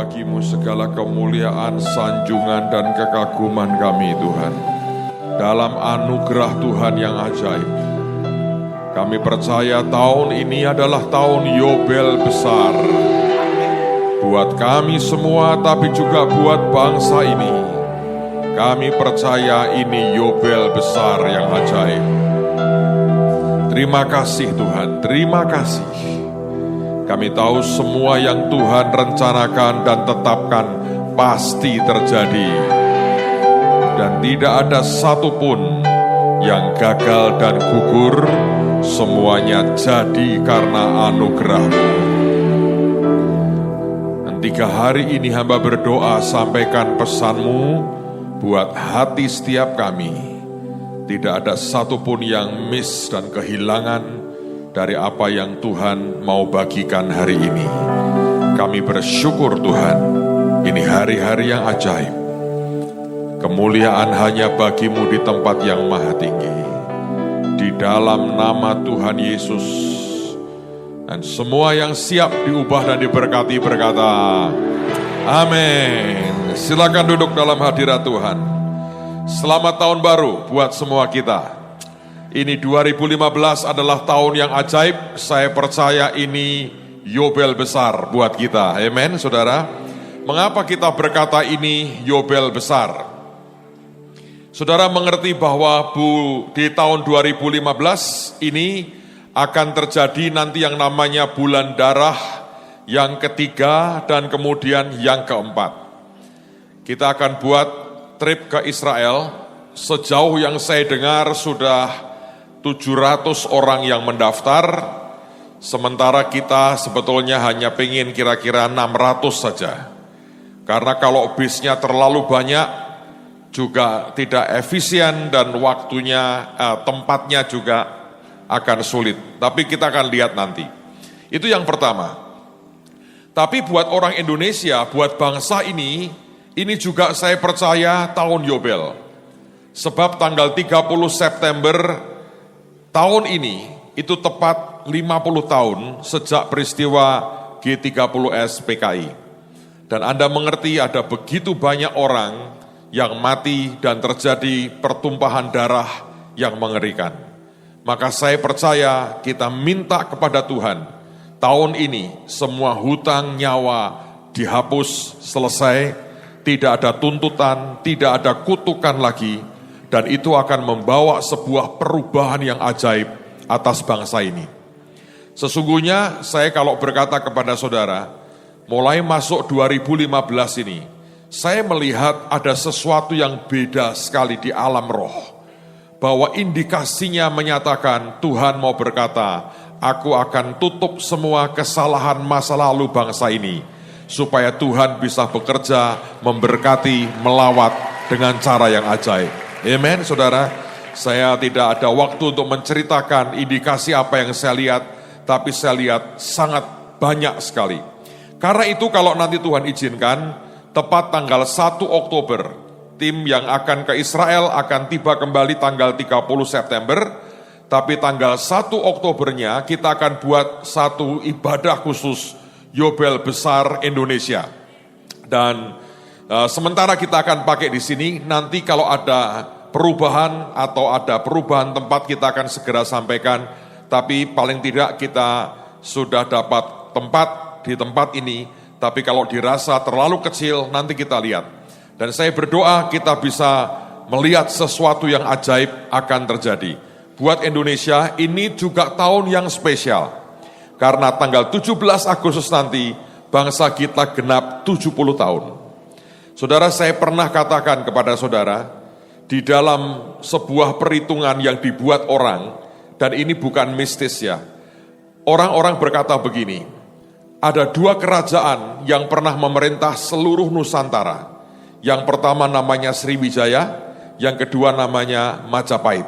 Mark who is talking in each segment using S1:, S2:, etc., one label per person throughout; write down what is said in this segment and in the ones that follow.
S1: Bagimu segala kemuliaan, sanjungan, dan kekaguman kami Tuhan. Dalam anugerah Tuhan yang ajaib, kami percaya tahun ini adalah tahun Yobel besar. Buat kami semua, tapi juga buat bangsa ini. Kami percaya ini Yobel besar yang ajaib. Terima kasih Tuhan, terima kasih. Kami tahu semua yang Tuhan rencanakan dan tetapkan pasti terjadi. Dan tidak ada satupun yang gagal dan gugur, semuanya jadi karena anugerah-Mu. Dan 3 hari ini hamba berdoa, sampaikan pesan-Mu buat hati setiap kami. Tidak ada satupun yang miss dan kehilangan dari apa yang Tuhan mau bagikan hari ini. Kami bersyukur Tuhan, ini hari-hari yang ajaib. Kemuliaan hanya bagi-Mu di tempat yang maha tinggi. Di dalam nama Tuhan Yesus. Dan semua yang siap diubah dan diberkati berkata, amin. Silakan duduk dalam hadirat Tuhan. Selamat tahun baru buat semua kita. Ini 2015 adalah tahun yang ajaib. Saya percaya ini Yobel besar buat kita. Amen, saudara. Mengapa kita berkata ini Yobel besar? Saudara mengerti bahwa di tahun 2015 ini akan terjadi nanti yang namanya bulan darah yang ketiga dan kemudian yang keempat. Kita akan buat trip ke Israel. Sejauh yang saya dengar sudah 700 orang yang mendaftar, sementara kita sebetulnya hanya pengen kira-kira 600 saja. Karena kalau bisnya terlalu banyak, juga tidak efisien dan waktunya, tempatnya juga akan sulit. Tapi kita akan lihat nanti. Itu yang pertama. Tapi buat orang Indonesia, buat bangsa ini juga saya percaya tahun Yobel. Sebab tanggal 30 September tahun ini itu tepat 50 tahun sejak peristiwa G30S PKI. Dan Anda mengerti ada begitu banyak orang yang mati dan terjadi pertumpahan darah yang mengerikan. Maka saya percaya kita minta kepada Tuhan, tahun ini semua hutang nyawa dihapus, selesai, tidak ada tuntutan, tidak ada kutukan lagi, dan itu akan membawa sebuah perubahan yang ajaib atas bangsa ini. Sesungguhnya saya kalau berkata kepada saudara, mulai masuk 2015 ini, saya melihat ada sesuatu yang beda sekali di alam roh. Bahwa indikasinya menyatakan Tuhan mau berkata, aku akan tutup semua kesalahan masa lalu bangsa ini, supaya Tuhan bisa bekerja, memberkati, melawat dengan cara yang ajaib. Amen, saudara. Saya tidak ada waktu untuk menceritakan indikasi apa yang saya lihat, tapi saya lihat sangat banyak sekali. Karena itu kalau nanti Tuhan izinkan, tepat tanggal 1 Oktober, tim yang akan ke Israel akan tiba kembali tanggal 30 September, tapi tanggal 1 Oktobernya kita akan buat satu ibadah khusus Yobel besar Indonesia. Dan sementara kita akan pakai di sini, nanti kalau ada perubahan atau ada perubahan tempat kita akan segera sampaikan, tapi paling tidak kita sudah dapat tempat di tempat ini, tapi kalau dirasa terlalu kecil nanti kita lihat. Dan saya berdoa kita bisa melihat sesuatu yang ajaib akan terjadi. Buat Indonesia ini juga tahun yang spesial, karena tanggal 17 Agustus nanti bangsa kita genap 70 tahun. Saudara, saya pernah katakan kepada saudara, di dalam sebuah perhitungan yang dibuat orang, dan ini bukan mistis ya, orang-orang berkata begini, ada 2 kerajaan yang pernah memerintah seluruh Nusantara. Yang pertama namanya Sriwijaya, yang kedua namanya Majapahit.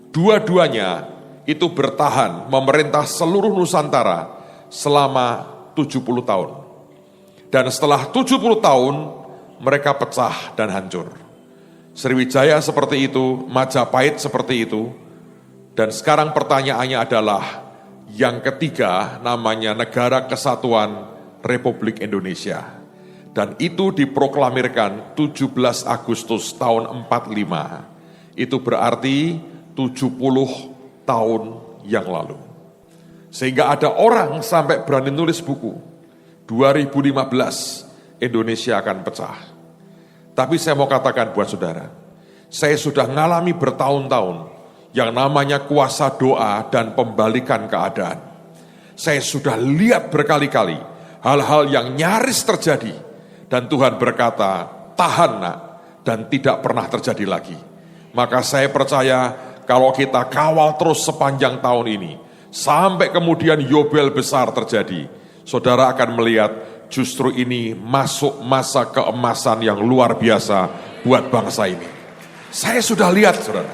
S1: Dua-duanya itu bertahan memerintah seluruh Nusantara selama 70 tahun. Dan setelah 70 tahun, mereka pecah dan hancur. Sriwijaya seperti itu, Majapahit seperti itu, dan sekarang pertanyaannya adalah, yang ketiga namanya Negara Kesatuan Republik Indonesia. Dan itu diproklamirkan 17 Agustus tahun 45. Itu berarti 70 tahun yang lalu. Sehingga ada orang sampai berani nulis buku. 2015 Indonesia akan pecah. Tapi saya mau katakan buat saudara, saya sudah ngalami bertahun-tahun yang namanya kuasa doa dan pembalikan keadaan. Saya sudah lihat berkali-kali hal-hal yang nyaris terjadi. Dan Tuhan berkata, tahan nak, dan tidak pernah terjadi lagi. Maka saya percaya kalau kita kawal terus sepanjang tahun ini, sampai kemudian Yobel besar terjadi, saudara akan melihat justru ini masuk masa keemasan yang luar biasa buat bangsa ini. Saya sudah lihat saudara.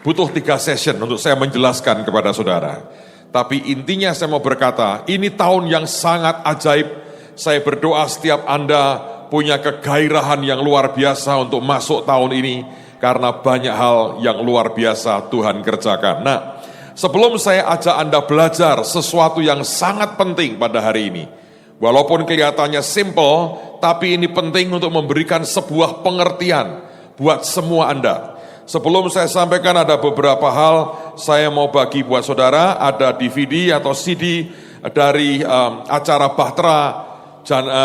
S1: Butuh 3 session untuk saya menjelaskan kepada saudara. Tapi intinya saya mau berkata, ini tahun yang sangat ajaib. Saya berdoa setiap Anda punya kegairahan yang luar biasa untuk masuk tahun ini. Karena banyak hal yang luar biasa Tuhan kerjakan. Nah, sebelum saya ajak Anda belajar sesuatu yang sangat penting pada hari ini. Walaupun kelihatannya simple, tapi ini penting untuk memberikan sebuah pengertian buat semua Anda. Sebelum saya sampaikan ada beberapa hal, saya mau bagi buat saudara, ada DVD atau CD dari acara Bahtera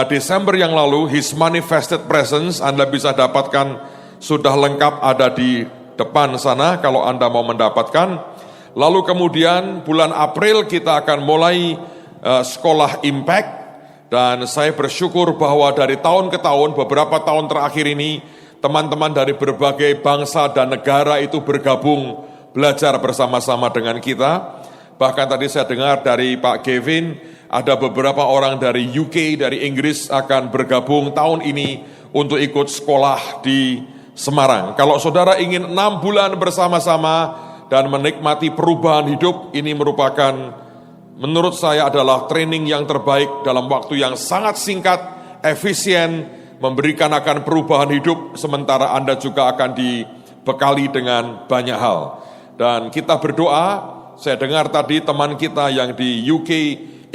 S1: Desember yang lalu, His Manifested Presence, Anda bisa dapatkan, sudah lengkap ada di depan sana kalau Anda mau mendapatkan. Lalu kemudian bulan April kita akan mulai sekolah Impact, dan saya bersyukur bahwa dari tahun ke tahun, beberapa tahun terakhir ini, teman-teman dari berbagai bangsa dan negara itu bergabung belajar bersama-sama dengan kita. Bahkan tadi saya dengar dari Pak Kevin, ada beberapa orang dari UK, dari Inggris akan bergabung tahun ini untuk ikut sekolah di Semarang. Kalau saudara ingin 6 bulan bersama-sama dan menikmati perubahan hidup, ini merupakan menurut saya adalah training yang terbaik dalam waktu yang sangat singkat, efisien, memberikan akan perubahan hidup, sementara Anda juga akan dibekali dengan banyak hal. Dan kita berdoa, saya dengar tadi teman kita yang di UK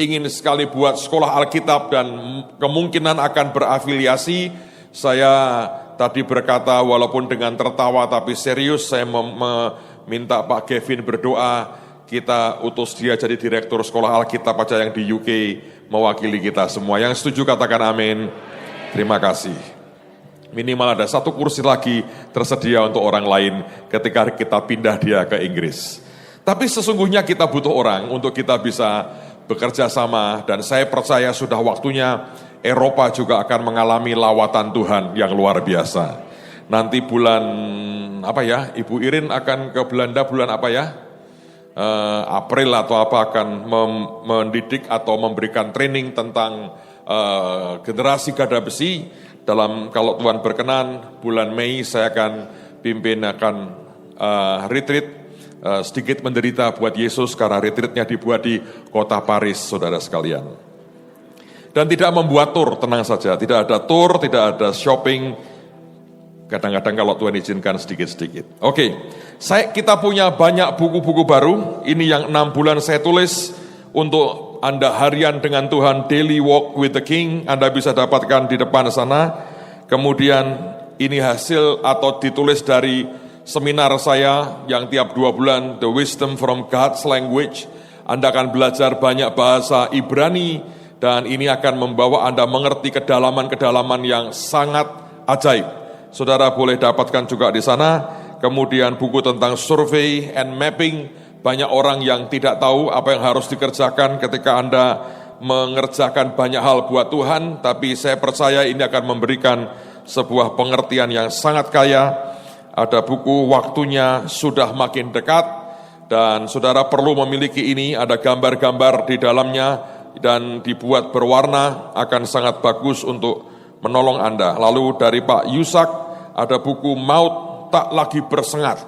S1: ingin sekali buat sekolah Alkitab dan kemungkinan akan berafiliasi. Saya tadi berkata walaupun dengan tertawa tapi serius, saya meminta Pak Kevin berdoa, kita utus dia jadi direktur sekolah Alkitab aja yang di UK mewakili kita semua. Yang setuju katakan amin. Terima kasih. Minimal ada 1 kursi lagi tersedia untuk orang lain ketika kita pindah dia ke Inggris. Tapi sesungguhnya kita butuh orang untuk kita bisa bekerja sama, dan saya percaya sudah waktunya Eropa juga akan mengalami lawatan Tuhan yang luar biasa. Nanti bulan apa ya, Ibu Irin akan ke Belanda bulan apa ya? April atau apa akan mendidik atau memberikan training tentang generasi gada besi. Kalau Tuhan berkenan bulan Mei saya akan pimpin retreat sedikit menderita buat Yesus, karena retreatnya dibuat di kota Paris, saudara sekalian. Dan tidak membuat tur, tenang saja, tidak ada tur, tidak ada shopping, kadang-kadang kalau Tuhan izinkan sedikit-sedikit. Oke, kita punya banyak buku-buku baru, ini yang 6 bulan saya tulis untuk Anda harian dengan Tuhan, Daily Walk with the King, Anda bisa dapatkan di depan sana. Kemudian ini hasil atau ditulis dari seminar saya yang tiap 2 bulan, The Wisdom from God's Language. Anda akan belajar banyak bahasa Ibrani, dan ini akan membawa Anda mengerti kedalaman-kedalaman yang sangat ajaib. Saudara boleh dapatkan juga di sana. Kemudian buku tentang survey and mapping. Banyak orang yang tidak tahu apa yang harus dikerjakan ketika Anda mengerjakan banyak hal buat Tuhan, tapi saya percaya ini akan memberikan sebuah pengertian yang sangat kaya. Ada buku Waktunya Sudah Makin Dekat, dan saudara perlu memiliki ini, ada gambar-gambar di dalamnya dan dibuat berwarna, akan sangat bagus untuk menolong Anda. Lalu dari Pak Yusak ada buku Maut Tak Lagi Bersengat.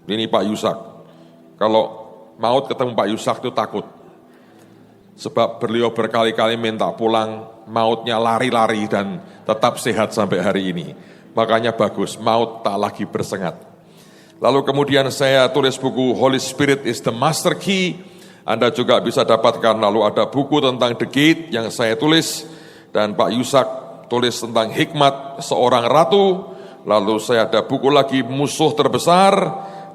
S1: Ini Pak Yusak. Kalau maut ketemu Pak Yusak itu takut. Sebab beliau berkali-kali minta pulang, mautnya lari-lari dan tetap sehat sampai hari ini. Makanya bagus, maut tak lagi bersengat. Lalu kemudian saya tulis buku Holy Spirit is the Master Key. Anda juga bisa dapatkan. Lalu ada buku tentang The Gate yang saya tulis. Dan Pak Yusak tulis tentang hikmat seorang ratu. Lalu saya ada buku lagi Musuh Terbesar,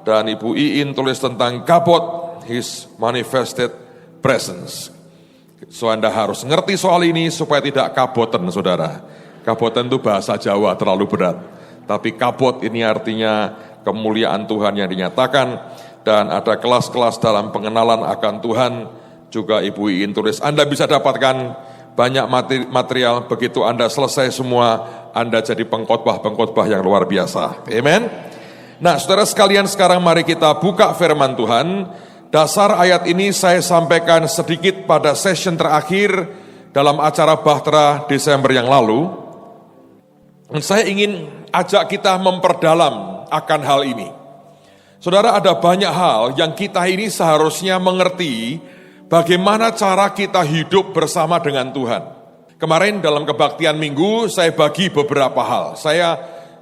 S1: dan Ibu Iin tulis tentang Kabod, His Manifested Presence. So Anda harus ngerti soal ini supaya tidak kaboten, saudara. Kaboten itu bahasa Jawa terlalu berat. Tapi kabot ini artinya kemuliaan Tuhan yang dinyatakan. Dan ada kelas-kelas dalam pengenalan akan Tuhan, juga Ibu Iin tulis. Anda bisa dapatkan banyak material, begitu Anda selesai semua, Anda jadi pengkhotbah yang luar biasa. Amen. Nah, saudara sekalian, sekarang mari kita buka firman Tuhan. Dasar ayat ini saya sampaikan sedikit pada session terakhir dalam acara Bahtera Desember yang lalu. Saya ingin ajak kita memperdalam akan hal ini. Saudara, ada banyak hal yang kita ini seharusnya mengerti bagaimana cara kita hidup bersama dengan Tuhan. Kemarin dalam kebaktian minggu saya bagi beberapa hal.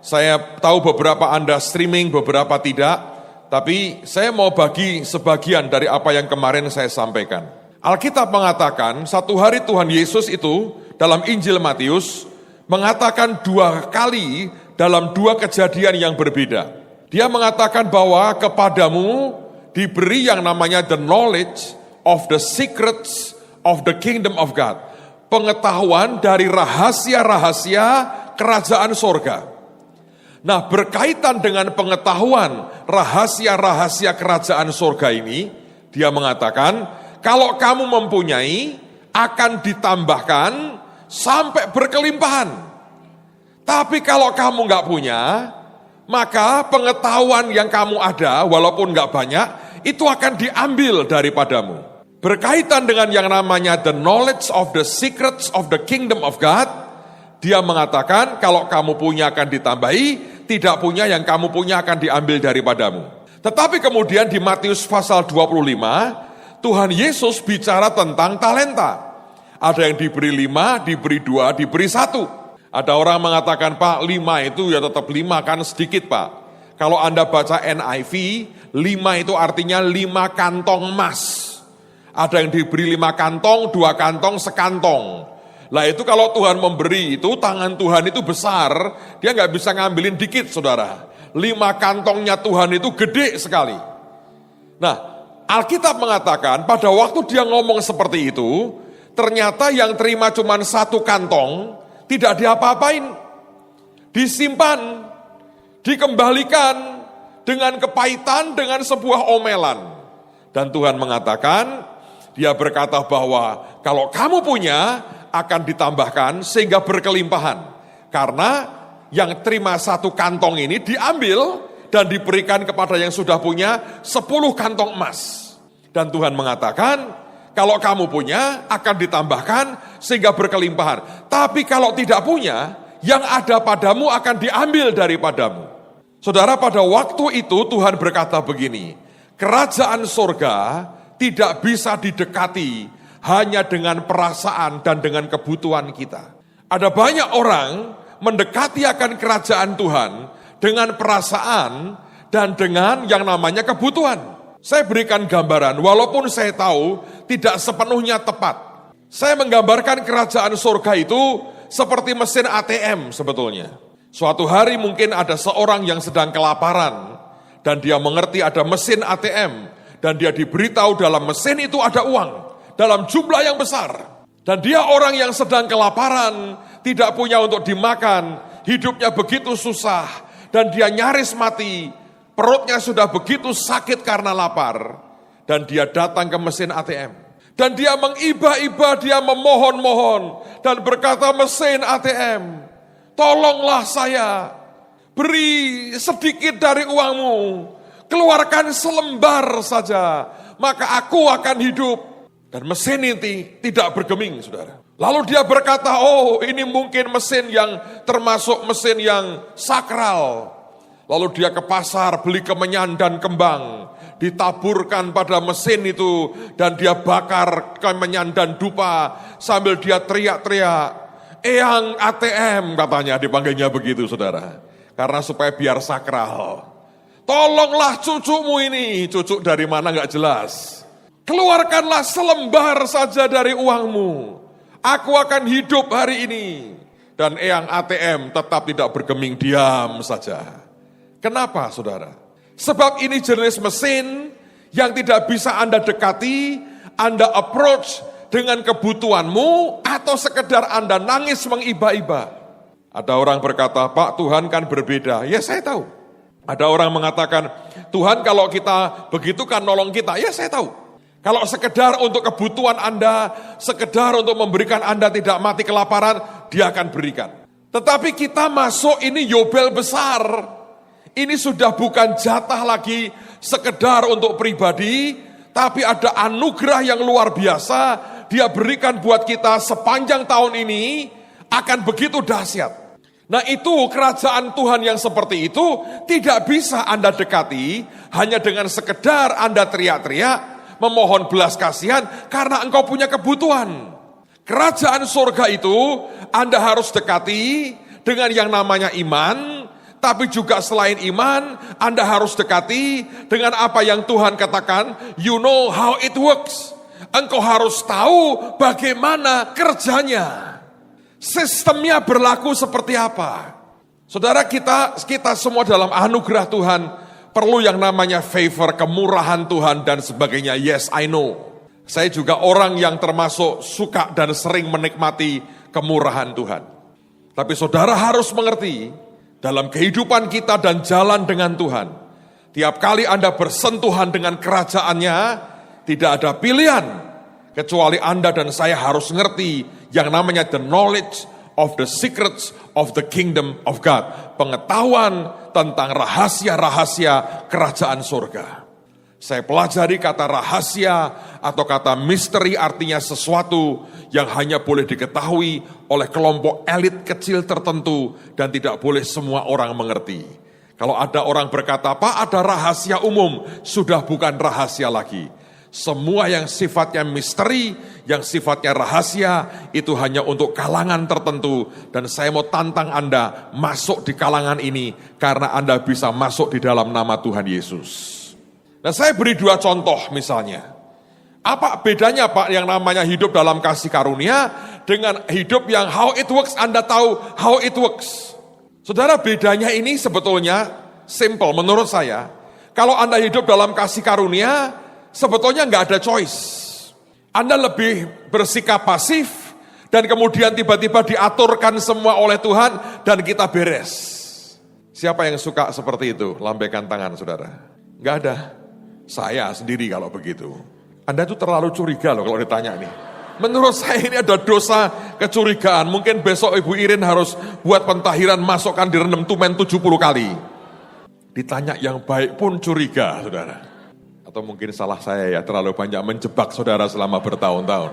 S1: Saya tahu beberapa Anda streaming, beberapa tidak. Tapi saya mau bagi sebagian dari apa yang kemarin saya sampaikan. Alkitab mengatakan satu hari Tuhan Yesus itu dalam Injil Matius mengatakan 2 kali dalam 2 kejadian yang berbeda. Dia mengatakan bahwa kepadamu diberi yang namanya the knowledge of the secrets of the kingdom of God. Pengetahuan dari rahasia-rahasia kerajaan sorga. Nah, berkaitan dengan pengetahuan rahasia-rahasia kerajaan sorga ini, dia mengatakan, kalau kamu mempunyai, akan ditambahkan sampai berkelimpahan. Tapi kalau kamu nggak punya, maka pengetahuan yang kamu ada, walaupun nggak banyak, itu akan diambil daripadamu. Berkaitan dengan yang namanya the knowledge of the secrets of the kingdom of God, dia mengatakan, kalau kamu punya akan ditambahi, tidak punya yang kamu punya akan diambil daripadamu. Tetapi kemudian di Matius pasal 25, Tuhan Yesus bicara tentang talenta. Ada yang diberi 5, diberi 2, diberi 1. Ada orang mengatakan, Pak, 5 itu ya tetap 5 kan sedikit, Pak. Kalau Anda baca NIV, 5 itu artinya 5 kantong emas. Ada yang diberi 5 kantong, 2 kantong, sekantong. Lah itu kalau Tuhan memberi itu, tangan Tuhan itu besar, dia nggak bisa ngambilin dikit, saudara. 5 kantongnya Tuhan itu gede sekali. Nah, Alkitab mengatakan pada waktu dia ngomong seperti itu, ternyata yang terima cuma 1 kantong, tidak diapa-apain. Disimpan, dikembalikan dengan kepahitan, dengan sebuah omelan. Dan Tuhan mengatakan, dia berkata bahwa kalau kamu punya, akan ditambahkan sehingga berkelimpahan. Karena yang terima 1 kantong ini diambil dan diberikan kepada yang sudah punya 10 kantong emas. Dan Tuhan mengatakan, kalau kamu punya akan ditambahkan sehingga berkelimpahan. Tapi kalau tidak punya, yang ada padamu akan diambil daripadamu. Saudara, pada waktu itu Tuhan berkata begini, kerajaan sorga tidak bisa didekati hanya dengan perasaan dan dengan kebutuhan kita. Ada banyak orang mendekati akan kerajaan Tuhan dengan perasaan dan dengan yang namanya kebutuhan. Saya berikan gambaran, walaupun saya tahu tidak sepenuhnya tepat. Saya menggambarkan kerajaan surga itu seperti mesin ATM sebetulnya. Suatu hari mungkin ada seorang yang sedang kelaparan dan dia mengerti ada mesin ATM dan dia diberitahu dalam mesin itu ada uang dalam jumlah yang besar. Dan dia orang yang sedang kelaparan, tidak punya untuk dimakan, hidupnya begitu susah, dan dia nyaris mati, perutnya sudah begitu sakit karena lapar, dan dia datang ke mesin ATM. Dan dia mengiba-iba, dia memohon-mohon, dan berkata, mesin ATM, tolonglah saya, beri sedikit dari uangmu, keluarkan selembar saja, maka aku akan hidup. Dan mesin ini tidak bergeming, saudara. Lalu dia berkata, oh ini mungkin mesin yang termasuk mesin yang sakral. Lalu dia ke pasar beli kemenyan dan kembang. Ditaburkan pada mesin itu dan dia bakar kemenyan dan dupa. Sambil dia teriak-teriak, Eyang ATM katanya, dipanggilnya begitu, saudara. Karena supaya biar sakral. Tolonglah cucumu ini. Cucu dari mana gak jelas. Keluarkanlah selembar saja dari uangmu. Aku akan hidup hari ini. dan eyang ATM tetap tidak bergeming, diam saja. Kenapa saudara? Sebab ini jenis mesin yang tidak bisa Anda dekati, Anda approach dengan kebutuhanmu, atau sekedar Anda nangis mengiba-iba. Ada orang berkata, Pak, Tuhan kan berbeda. Ya saya tahu. Ada orang mengatakan, Tuhan kalau kita begitu kan nolong kita. Ya saya tahu. Kalau sekedar untuk kebutuhan Anda, sekedar untuk memberikan Anda tidak mati kelaparan, Dia akan berikan. Tetapi kita masuk ini Yobel besar. Ini sudah bukan jatah lagi sekedar untuk pribadi, tapi ada anugerah yang luar biasa. Dia berikan buat kita sepanjang tahun ini akan begitu dahsyat. Nah itu kerajaan Tuhan yang seperti itu tidak bisa Anda dekati hanya dengan sekedar Anda teriak-teriak, memohon belas kasihan karena engkau punya kebutuhan. Kerajaan surga itu Anda harus dekati dengan yang namanya iman, tapi juga selain iman, Anda harus dekati dengan apa yang Tuhan katakan, you know how it works. Engkau harus tahu bagaimana kerjanya. Sistemnya berlaku seperti apa. Saudara, kita semua dalam anugerah Tuhan perlu yang namanya favor, kemurahan Tuhan dan sebagainya. Yes, I know. Saya juga orang yang termasuk suka dan sering menikmati kemurahan Tuhan. Tapi saudara harus mengerti, dalam kehidupan kita dan jalan dengan Tuhan, tiap kali Anda bersentuhan dengan kerajaannya, tidak ada pilihan, kecuali Anda dan saya harus ngerti yang namanya the knowledge of the secrets of the kingdom of God. Pengetahuan tentang rahasia-rahasia kerajaan surga. Saya pelajari kata rahasia atau kata misteri artinya sesuatu yang hanya boleh diketahui oleh kelompok elit kecil tertentu dan tidak boleh semua orang mengerti. Kalau ada orang berkata, Pak ada rahasia umum, sudah bukan rahasia lagi. Semua yang sifatnya misteri, yang sifatnya rahasia, itu hanya untuk kalangan tertentu. Dan saya mau tantang Anda masuk di kalangan ini, karena Anda bisa masuk di dalam nama Tuhan Yesus. Nah saya beri 2 contoh misalnya. Apa bedanya Pak yang namanya hidup dalam kasih karunia, dengan hidup yang how it works, Anda tahu how it works. Saudara, bedanya ini sebetulnya simple menurut saya. Kalau Anda hidup dalam kasih karunia, sebetulnya nggak ada choice. Anda lebih bersikap pasif dan kemudian tiba-tiba diaturkan semua oleh Tuhan dan kita beres. Siapa yang suka seperti itu? Lambaikan tangan saudara. Nggak ada. Saya sendiri kalau begitu. Anda tuh terlalu curiga loh kalau ditanya nih. Menurut saya ini ada dosa kecurigaan. Mungkin besok Ibu Irin harus buat pentahiran, masukkan direndam tumen 70 kali. Ditanya yang baik pun curiga saudara. Atau mungkin salah saya ya, terlalu banyak menjebak saudara selama bertahun-tahun.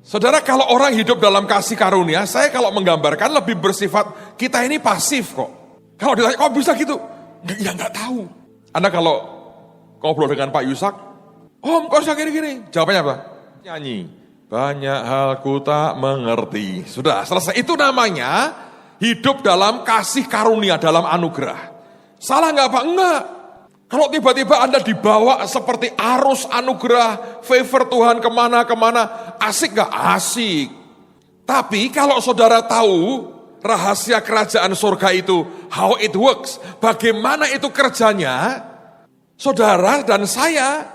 S1: Saudara, kalau orang hidup dalam kasih karunia, saya kalau menggambarkan lebih bersifat, kita ini pasif kok. Kalau ditanya, kok bisa gitu? Ya nggak tahu. Anda kalau ngobrol dengan Pak Yusak, Om kok bisa gini-gini? Jawabannya apa? Nyanyi. Banyak hal ku tak mengerti. Sudah selesai. Itu namanya hidup dalam kasih karunia, dalam anugerah. Salah nggak Pak? Enggak. Kalau tiba-tiba Anda dibawa seperti arus anugerah, favor Tuhan kemana-kemana, asik gak? Asik. Tapi kalau saudara tahu rahasia kerajaan surga itu, how it works, bagaimana itu kerjanya, saudara dan saya,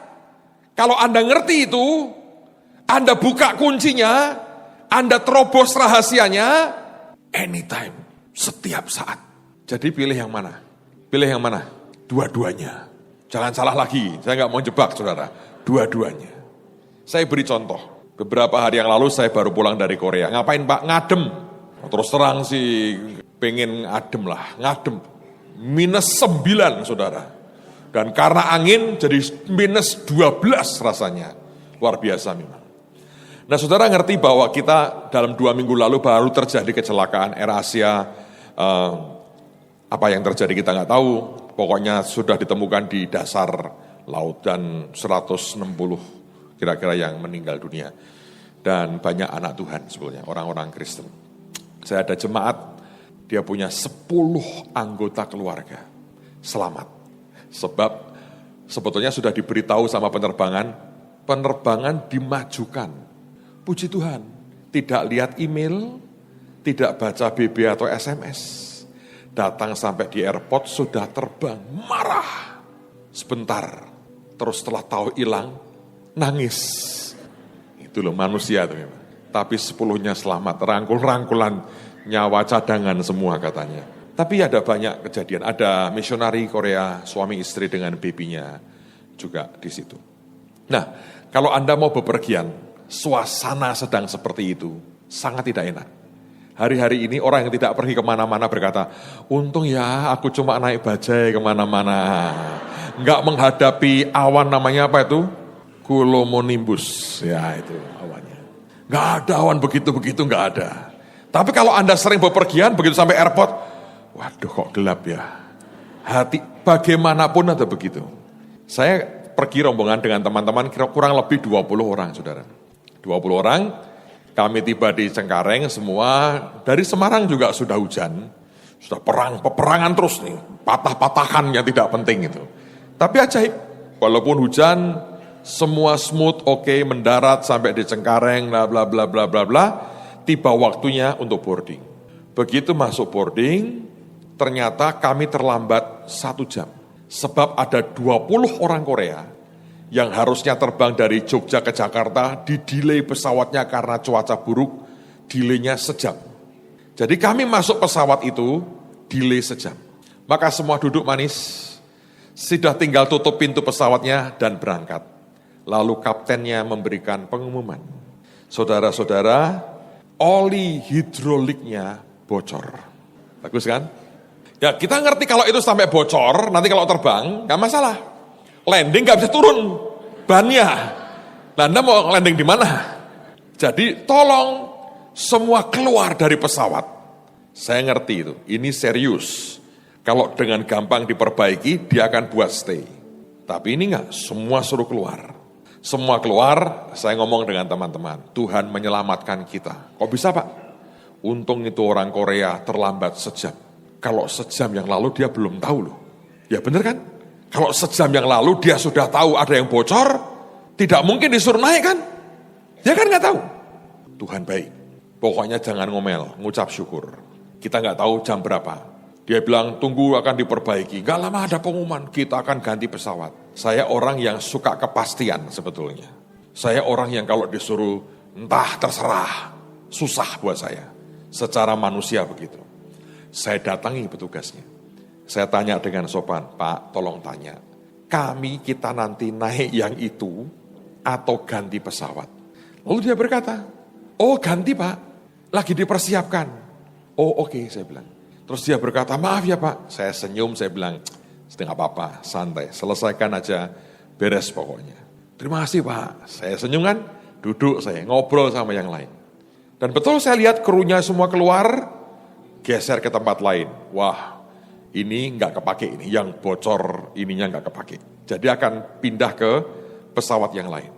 S1: kalau Anda ngerti itu, Anda buka kuncinya, Anda terobos rahasianya, anytime, setiap saat. Jadi pilih yang mana? Pilih yang mana? Dua-duanya. Jangan salah lagi, saya nggak mau jebak saudara. Dua-duanya. Saya beri contoh. Beberapa hari yang lalu saya baru pulang dari Korea. Ngapain Pak? Ngadem. Terus terang sih pengen ngadem lah. Ngadem. -9 saudara. Dan karena angin jadi -12 rasanya. Luar biasa memang. Nah saudara ngerti bahwa kita dalam 2 minggu lalu baru terjadi kecelakaan AirAsia. Apa yang terjadi kita nggak tahu. Pokoknya sudah ditemukan di dasar laut dan 160 kira-kira yang meninggal dunia. Dan banyak anak Tuhan sebetulnya, orang-orang Kristen. Saya ada jemaat, dia punya 10 anggota keluarga selamat. Sebab sebetulnya sudah diberitahu sama penerbangan dimajukan. Puji Tuhan, tidak lihat email, Tidak baca BB atau SMS. Datang sampai di airport sudah terbang, marah. Sebentar, terus setelah tahu hilang, nangis. Itu loh manusia itu memang. Tapi 10-nya selamat, rangkul-rangkulan nyawa cadangan semua katanya. Tapi ada banyak kejadian, ada misionari Korea, suami istri dengan babynya juga di situ. Nah, kalau Anda mau bepergian, suasana sedang seperti itu, sangat tidak enak. Hari-hari ini orang yang tidak pergi kemana-mana berkata, untung ya aku cuma naik bajai kemana-mana. Enggak menghadapi awan namanya apa itu? Cumulonimbus, ya itu awannya. Enggak ada awan begitu-begitu, enggak ada. Tapi kalau Anda sering bepergian, begitu sampai airport, waduh kok gelap ya. Hati bagaimanapun ada begitu. Saya pergi rombongan dengan teman-teman kurang lebih 20 orang, saudara. 20 orang. Kami tiba di Cengkareng semua, dari Semarang juga sudah hujan, sudah peperangan terus nih, patah-patahan yang tidak penting itu. Tapi ajaib, walaupun hujan, semua smooth, oke, mendarat sampai di Cengkareng, bla bla bla bla bla bla, tiba waktunya untuk boarding. Begitu masuk boarding, ternyata kami terlambat 1 jam, sebab ada 20 orang Korea, yang harusnya terbang dari Jogja ke Jakarta, di-delay pesawatnya karena cuaca buruk, delay-nya sejam. Jadi kami masuk pesawat itu, delay sejam. Maka semua duduk manis, sudah tinggal tutup pintu pesawatnya dan berangkat. Lalu kaptennya memberikan pengumuman. Saudara-saudara, oli hidroliknya bocor. Bagus kan? Ya kita ngerti kalau itu sampai bocor, nanti kalau terbang, gak masalah. Landing gak bisa turun bannya. Nah, Anda mau landing di mana? Jadi tolong semua keluar dari pesawat. Saya ngerti itu, ini serius. Kalau dengan gampang diperbaiki, dia akan buat stay. Tapi ini enggak, semua suruh keluar. Semua keluar, saya ngomong dengan teman-teman, Tuhan menyelamatkan kita. Kok bisa Pak? Untung itu orang Korea terlambat sejam. Kalau sejam yang lalu dia belum tahu loh. Ya bener kan? Kalau sejam yang lalu dia sudah tahu ada yang bocor, tidak mungkin disuruh naik kan? Dia kan nggak tahu. Tuhan baik. Pokoknya jangan ngomel, ngucap syukur. Kita nggak tahu jam berapa. Dia bilang tunggu akan diperbaiki. Nggak lama ada pengumuman, kita akan ganti pesawat. Saya orang yang suka kepastian sebetulnya. Saya orang yang kalau disuruh entah terserah, susah buat saya. Secara manusia begitu. Saya datangi petugasnya. Saya tanya dengan sopan, Pak tolong tanya, kita nanti naik yang itu atau ganti pesawat? Lalu dia berkata, oh ganti Pak, lagi dipersiapkan. Oh oke, saya bilang. Terus dia berkata, maaf ya Pak, saya senyum, saya bilang, tidak apa-apa, santai, selesaikan aja, beres pokoknya. Terima kasih Pak, saya senyum kan, duduk saya, ngobrol sama yang lain. Dan betul saya lihat krunya semua keluar, geser ke tempat lain. Wah, ini nggak kepake ini, yang bocor ininya nggak kepake. Jadi akan pindah ke pesawat yang lain.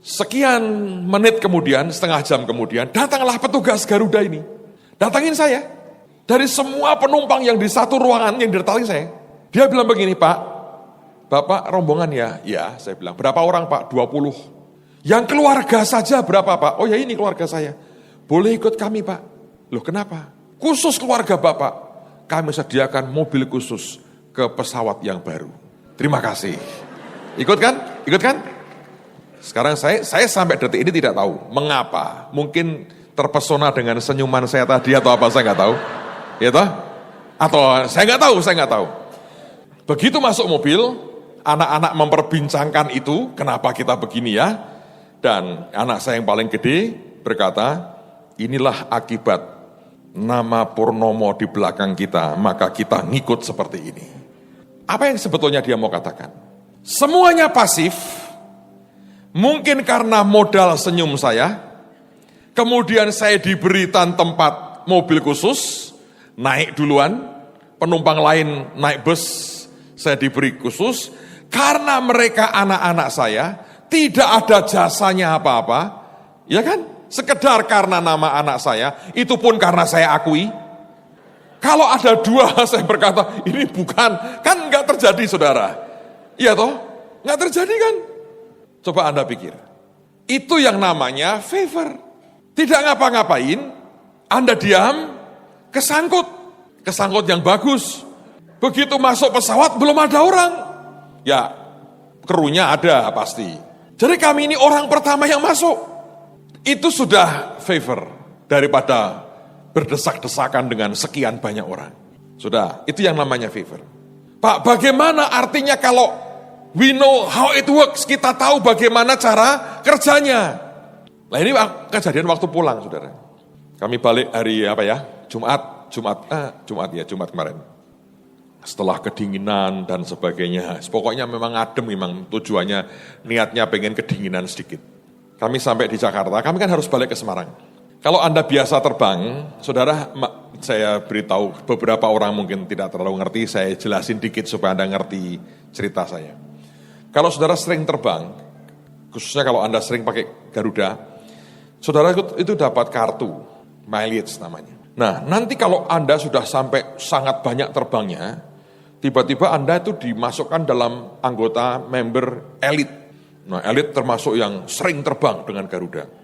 S1: Sekian menit kemudian, setengah jam kemudian, datanglah petugas Garuda ini. Datangin saya. Dari semua penumpang yang di satu ruangan yang didatangi saya. Dia bilang begini, Pak, Bapak rombongan ya? Ya, saya bilang. Berapa orang Pak? 20. Yang keluarga saja berapa Pak? Oh ya ini keluarga saya. Boleh ikut kami Pak. Loh kenapa? Khusus keluarga Bapak. Kami sediakan mobil khusus ke pesawat yang baru. Terima kasih. Ikut kan? Ikut kan? Sekarang saya sampai detik ini tidak tahu. Mengapa? Mungkin terpesona dengan senyuman saya tadi atau apa, saya nggak tahu. Ya toh? Atau saya nggak tahu. Begitu masuk mobil, anak-anak memperbincangkan itu, kenapa kita begini ya. Dan anak saya yang paling gede berkata, inilah akibat nama Purnomo di belakang kita, maka kita ngikut seperti ini. Apa yang sebetulnya dia mau katakan? Semuanya pasif, mungkin karena modal senyum saya, kemudian saya diberi tempat mobil khusus, naik duluan, penumpang lain naik bus, saya diberi khusus, karena mereka anak-anak saya, tidak ada jasanya apa-apa, ya kan? Sekedar karena nama anak saya, itu pun karena saya akui. Kalau ada dua, saya berkata, ini bukan, kan nggak terjadi saudara. Iya toh? Nggak terjadi kan? Coba Anda pikir. Itu yang namanya favor. Tidak ngapa-ngapain, Anda diam, kesangkut. Kesangkut yang bagus. Begitu masuk pesawat belum ada orang. Ya, krunya ada pasti. Jadi kami ini orang pertama yang masuk. Itu sudah favor daripada berdesak-desakan dengan sekian banyak orang. Sudah, itu yang namanya favor. Pak, bagaimana artinya kalau we know how it works, kita tahu bagaimana cara kerjanya. Nah ini kejadian waktu pulang, saudara. Kami balik hari Jumat kemarin. Setelah kedinginan dan sebagainya, pokoknya memang adem, memang tujuannya, niatnya pengen kedinginan sedikit. Kami sampai di Jakarta, kami kan harus balik ke Semarang. Kalau Anda biasa terbang, saudara, saya beritahu beberapa orang mungkin tidak terlalu ngerti, saya jelasin dikit supaya Anda ngerti cerita saya. Kalau saudara sering terbang, khususnya kalau Anda sering pakai Garuda, saudara itu dapat kartu, mileage namanya. Nah, nanti kalau Anda sudah sampai sangat banyak terbangnya, tiba-tiba Anda itu dimasukkan dalam anggota member elite. Nah, elite termasuk yang sering terbang dengan Garuda.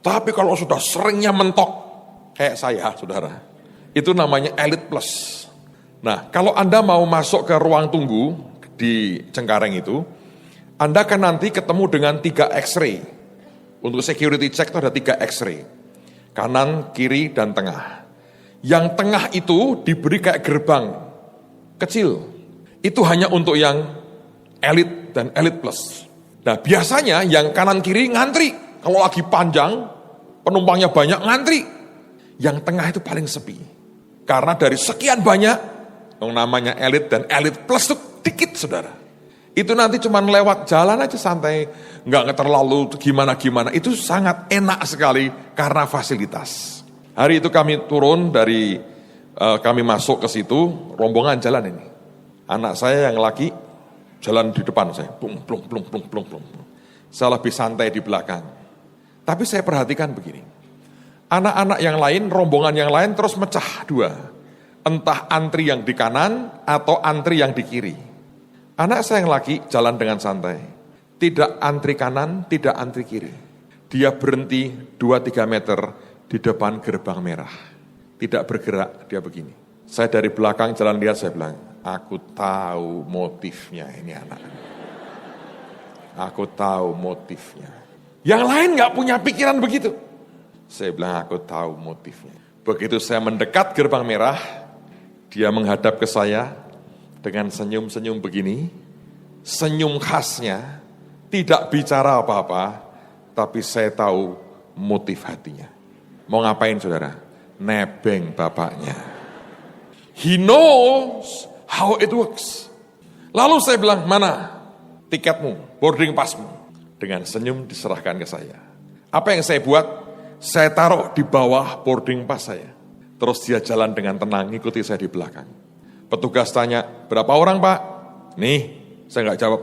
S1: Tapi kalau sudah seringnya mentok, kayak saya, saudara, itu namanya Elite Plus. Nah, kalau Anda mau masuk ke ruang tunggu di Cengkareng itu, Anda kan nanti ketemu dengan 3 X-ray. Untuk security check itu ada 3 X-ray. Kanan, kiri, dan tengah. Yang tengah itu diberi kayak gerbang kecil. Itu hanya untuk yang Elite dan Elite Plus. Nah, biasanya yang kanan kiri ngantri. Kalau lagi panjang, penumpangnya banyak, ngantri. Yang tengah itu paling sepi. Karena dari sekian banyak, yang namanya Elite dan Elite Plus itu dikit, saudara. Itu nanti cuma lewat jalan aja santai, nggak terlalu gimana-gimana. Itu sangat enak sekali karena fasilitas. Hari itu kami turun dari, kami masuk ke situ, rombongan jalan ini. Anak saya yang laki, jalan di depan saya, plung. Saya lebih santai di belakang. Tapi saya perhatikan begini, anak-anak yang lain, rombongan yang lain terus mecah 2. Entah antri yang di kanan atau antri yang di kiri. Anak saya yang laki jalan dengan santai. Tidak antri kanan, tidak antri kiri. Dia berhenti 2-3 meter di depan gerbang merah. Tidak bergerak, dia begini. Saya dari belakang jalan lihat, saya bilang, aku tahu motifnya ini anak. Aku tahu motifnya. Yang lain gak punya pikiran begitu. Saya bilang, aku tahu motifnya. Begitu saya mendekat gerbang merah, dia menghadap ke saya dengan senyum-senyum begini. Senyum khasnya, tidak bicara apa-apa, tapi saya tahu motif hatinya. Mau ngapain, saudara? Nebeng bapaknya. He knows how it works. Lalu saya bilang, mana tiketmu, boarding passmu? Dengan senyum diserahkan ke saya. Apa yang saya buat? Saya taruh di bawah boarding pass saya. Terus dia jalan dengan tenang, ikuti saya di belakang. Petugas tanya, berapa orang Pak? Nih, saya nggak jawab.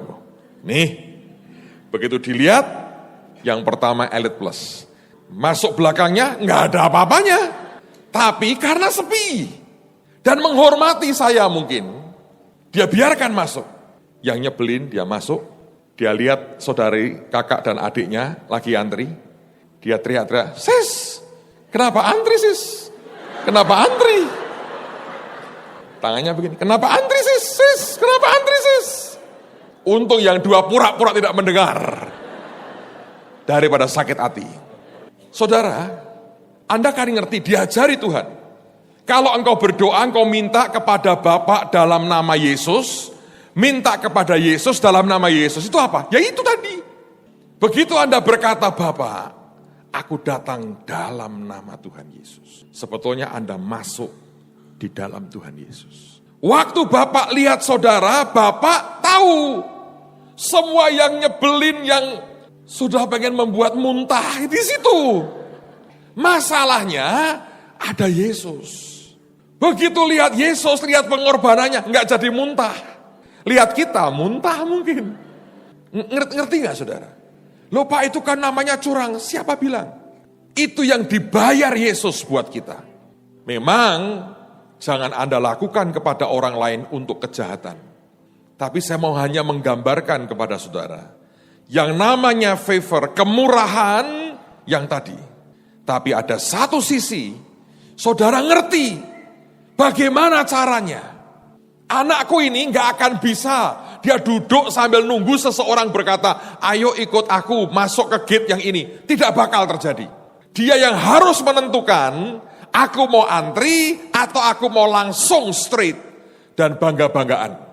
S1: Nih, begitu dilihat, yang pertama Elite Plus. Masuk belakangnya, nggak ada apa-apanya. Tapi karena sepi, dan menghormati saya mungkin, dia biarkan masuk. Yang nyebelin, dia masuk. Dia lihat saudari, kakak dan adiknya lagi antri. Dia teriak-teriak, sis, kenapa antri sis? Kenapa antri? Tangannya begini, kenapa antri sis? Kenapa antri sis? Untung yang 2 pura-pura tidak mendengar. Daripada sakit hati. Saudara, Anda kan ngerti, diajari Tuhan. Kalau engkau berdoa, engkau minta kepada Bapa dalam nama Yesus, minta kepada Yesus dalam nama Yesus, itu apa? Ya itu tadi. Begitu Anda berkata, Bapa, aku datang dalam nama Tuhan Yesus. Sebetulnya Anda masuk di dalam Tuhan Yesus. Waktu Bapak lihat saudara, Bapak tahu semua yang nyebelin, yang sudah pengen membuat muntah di situ. Masalahnya ada Yesus. Begitu lihat Yesus, lihat pengorbanannya, nggak jadi muntah. Lihat kita, muntah mungkin. Ngerti gak saudara? Loh Pak, itu kan namanya curang. Siapa bilang? Itu yang dibayar Yesus buat kita. Memang, jangan Anda lakukan kepada orang lain untuk kejahatan. Tapi saya mau hanya menggambarkan kepada saudara. Yang namanya favor, kemurahan yang tadi. Tapi ada satu sisi Saudara ngerti bagaimana caranya. Anakku ini gak akan bisa dia duduk sambil nunggu seseorang berkata, ayo ikut aku masuk ke gate yang ini. Tidak bakal terjadi. Dia yang harus menentukan, aku mau antri atau aku mau langsung straight. Dan bangga-banggaan.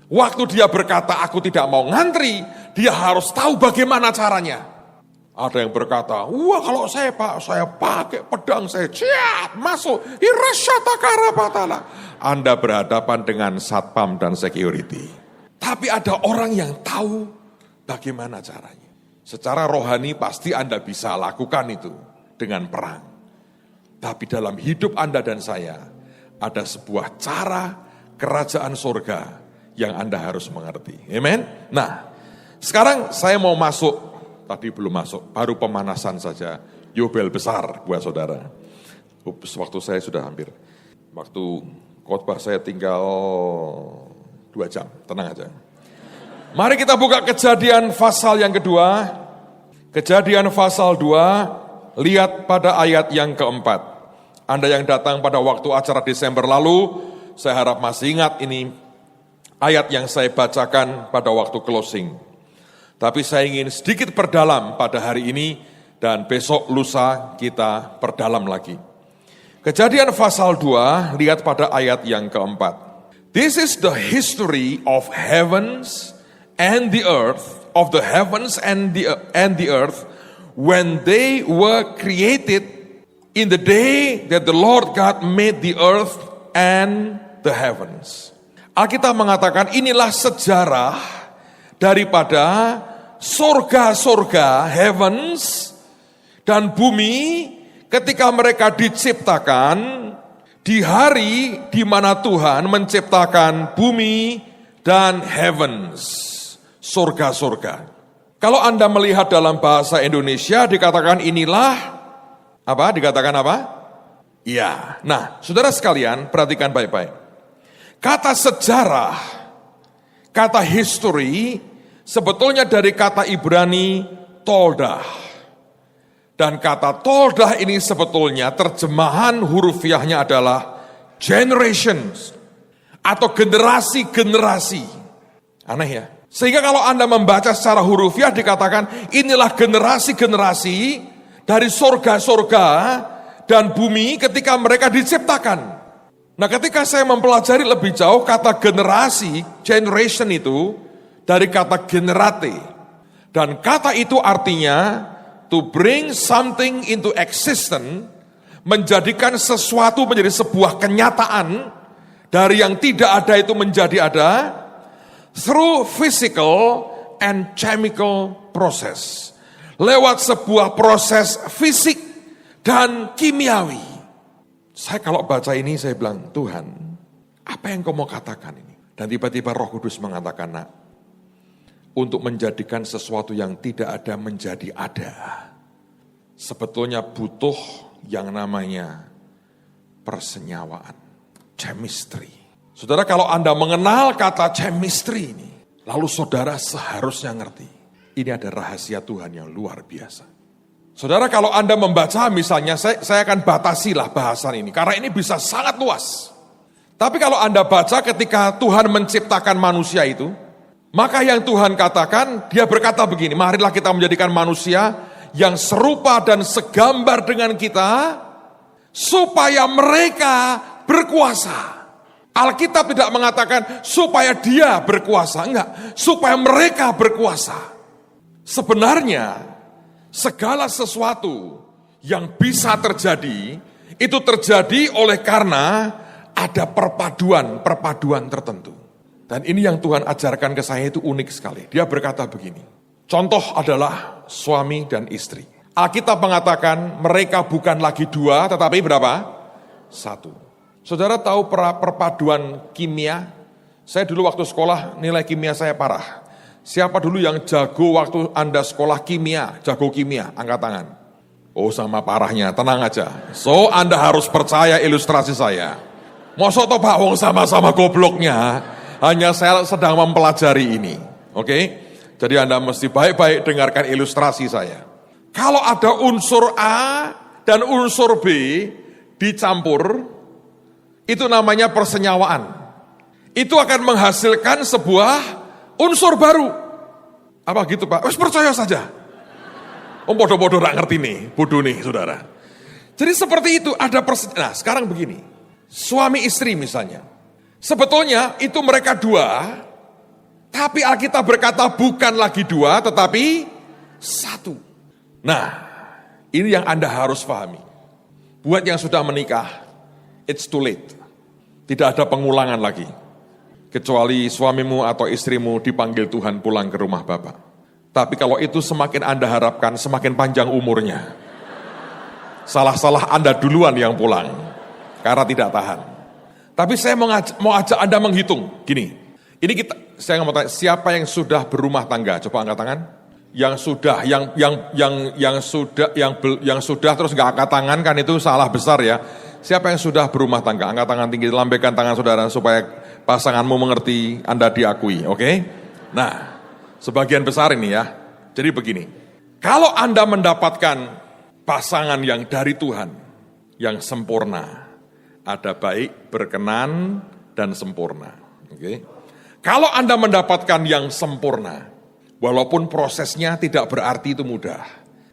S1: Waktu dia berkata, aku tidak mau ngantri, dia harus tahu bagaimana caranya. Ada yang berkata, wah kalau saya pakai pedang, saya masuk. Anda berhadapan dengan satpam dan security. Tapi ada orang yang tahu bagaimana caranya. Secara rohani pasti Anda bisa lakukan itu dengan perang. Tapi dalam hidup Anda dan saya, ada sebuah cara kerajaan surga yang Anda harus mengerti. Amen? Nah, sekarang saya mau masuk. Tadi belum masuk, baru pemanasan saja. Yobel besar buat saudara. Waktu saya sudah hampir. Waktu khotbah saya tinggal 2 jam, tenang aja. Mari kita buka Kejadian pasal yang kedua. Kejadian pasal 2, lihat pada ayat yang keempat. Anda yang datang pada waktu acara Desember lalu, saya harap masih ingat ini ayat yang saya bacakan pada waktu closing. Tapi saya ingin sedikit perdalam pada hari ini dan besok lusa kita perdalam lagi. Kejadian pasal 2, lihat pada ayat yang keempat. This is the history of heavens and the earth, of the heavens and the earth, when they were created in the day that the Lord God made the earth and the heavens. Alkitab mengatakan inilah sejarah daripada surga-surga, heavens, dan bumi ketika mereka diciptakan di hari di mana Tuhan menciptakan bumi dan heavens, surga-surga. Kalau Anda melihat dalam bahasa Indonesia dikatakan inilah, apa? Dikatakan apa? Iya. Nah, saudara sekalian perhatikan baik-baik. Kata sejarah, kata history, sebetulnya dari kata Ibrani toldah. Dan kata toldah ini sebetulnya terjemahan hurufiahnya adalah generations atau generasi-generasi. Aneh ya. Sehingga kalau Anda membaca secara hurufiah dikatakan inilah generasi-generasi dari surga-surga dan bumi ketika mereka diciptakan. Nah, ketika saya mempelajari lebih jauh kata generasi, generation itu dari kata generate. Dan kata itu artinya to bring something into existence, menjadikan sesuatu menjadi sebuah kenyataan, dari yang tidak ada itu menjadi ada, through physical and chemical process. Lewat sebuah proses fisik dan kimiawi. Saya kalau baca ini saya bilang, Tuhan, apa yang kau mau katakan ini? Dan tiba-tiba Roh Kudus mengatakan, nak, untuk menjadikan sesuatu yang tidak ada menjadi ada, sebetulnya butuh yang namanya persenyawaan, chemistry. Saudara, kalau Anda mengenal kata chemistry ini, lalu saudara seharusnya ngerti, ini ada rahasia Tuhan yang luar biasa. Saudara, kalau Anda membaca misalnya, saya akan batasilah bahasan ini, karena ini bisa sangat luas. Tapi kalau Anda baca ketika Tuhan menciptakan manusia itu, maka yang Tuhan katakan, dia berkata begini, marilah kita menjadikan manusia yang serupa dan segambar dengan kita, supaya mereka berkuasa. Alkitab tidak mengatakan supaya dia berkuasa, enggak, supaya mereka berkuasa. Sebenarnya, segala sesuatu yang bisa terjadi, itu terjadi oleh karena ada perpaduan tertentu. Dan ini yang Tuhan ajarkan ke saya itu unik sekali. Dia berkata begini, contoh adalah suami dan istri. Alkitab mengatakan mereka bukan lagi 2, tetapi berapa? 1. Saudara tahu perpaduan kimia? Saya dulu waktu sekolah nilai kimia saya parah. Siapa dulu yang jago waktu Anda sekolah kimia, jago kimia, angkat tangan. Oh sama parahnya, tenang aja. So Anda harus percaya ilustrasi saya. Mosok toh Pak Wong sama-sama gobloknya, hanya saya sedang mempelajari ini. Oke? Jadi Anda mesti baik-baik dengarkan ilustrasi saya. Kalau ada unsur A dan unsur B dicampur, itu namanya persenyawaan. Itu akan menghasilkan sebuah unsur baru. Apa gitu Pak? Wes percaya saja. Bodoh-bodoh gak ngerti nih, bodoh nih saudara. Jadi seperti itu ada nah sekarang begini, suami istri misalnya. Sebetulnya itu mereka dua, tapi Alkitab berkata bukan lagi dua, tetapi satu. Nah, ini yang Anda harus pahami. Buat yang sudah menikah, it's too late. Tidak ada pengulangan lagi. Kecuali suamimu atau istrimu dipanggil Tuhan pulang ke rumah Bapak. Tapi kalau itu semakin Anda harapkan, semakin panjang umurnya. Salah-salah Anda duluan yang pulang, karena tidak tahan. Tapi saya mau ajak Anda menghitung, gini. Ini saya mau tanya, siapa yang sudah berumah tangga? Coba angkat tangan. Yang sudah, yang sudah terus nggak angkat tangan kan itu salah besar ya. Siapa yang sudah berumah tangga? Angkat tangan tinggi, lambaikan tangan saudara supaya pasanganmu mengerti Anda diakui, oke? Nah, sebagian besar ini ya. Jadi begini, kalau Anda mendapatkan pasangan yang dari Tuhan, yang sempurna, ada baik, berkenan, dan sempurna. Oke? Kalau Anda mendapatkan yang sempurna, walaupun prosesnya tidak berarti itu mudah,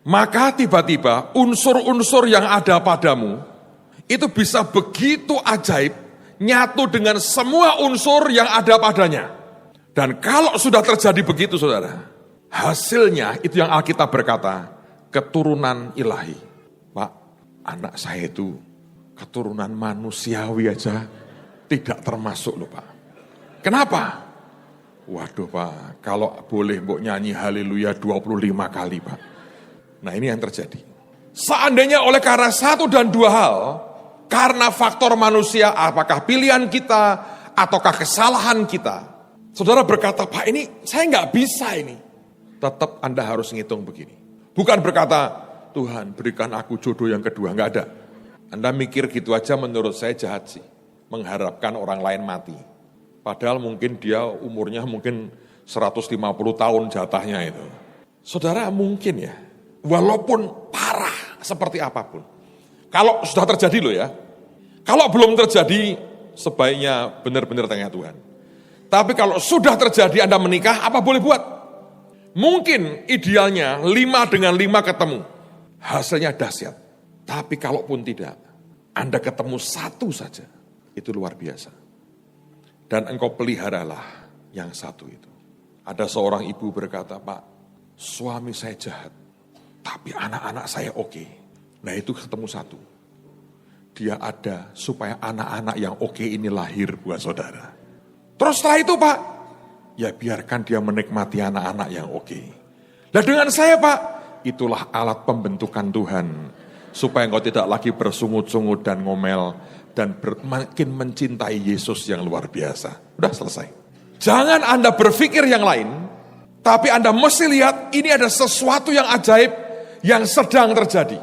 S1: maka tiba-tiba unsur-unsur yang ada padamu, itu bisa begitu ajaib, nyatu dengan semua unsur yang ada padanya. Dan kalau sudah terjadi begitu saudara, hasilnya itu yang Alkitab berkata, keturunan ilahi. Pak, anak saya itu keturunan manusiawi aja tidak termasuk loh Pak. Kenapa? Waduh Pak, kalau boleh mbok nyanyi haleluya 25 kali Pak. Nah ini yang terjadi. Seandainya oleh karena satu dan dua hal, karena faktor manusia, apakah pilihan kita, ataukah kesalahan kita, saudara berkata, Pak ini saya nggak bisa ini. Tetap Anda harus ngitung begini. Bukan berkata, Tuhan berikan aku jodoh yang kedua, enggak ada. Anda mikir gitu aja menurut saya jahat sih. Mengharapkan orang lain mati. Padahal mungkin dia umurnya mungkin 150 tahun jatahnya itu. Saudara mungkin ya, walaupun parah seperti apapun. Kalau sudah terjadi loh ya. Kalau belum terjadi, sebaiknya benar-benar tanya Tuhan. Tapi kalau sudah terjadi Anda menikah, apa boleh buat? Mungkin idealnya 5 dengan 5 ketemu, hasilnya dahsyat. Tapi kalaupun tidak, Anda ketemu satu saja, itu luar biasa. Dan engkau peliharalah yang satu itu. Ada seorang ibu berkata, Pak, suami saya jahat, tapi anak-anak saya oke. Nah itu ketemu satu. Dia ada supaya anak-anak yang oke ini lahir buat saudara. Terus setelah itu Pak, ya biarkan dia menikmati anak-anak yang oke. Nah dengan saya Pak, itulah alat pembentukan Tuhan. Supaya engkau tidak lagi bersungut-sungut dan ngomel. Dan makin mencintai Yesus yang luar biasa. Udah selesai. Jangan Anda berpikir yang lain. Tapi Anda mesti lihat ini ada sesuatu yang ajaib yang sedang terjadi.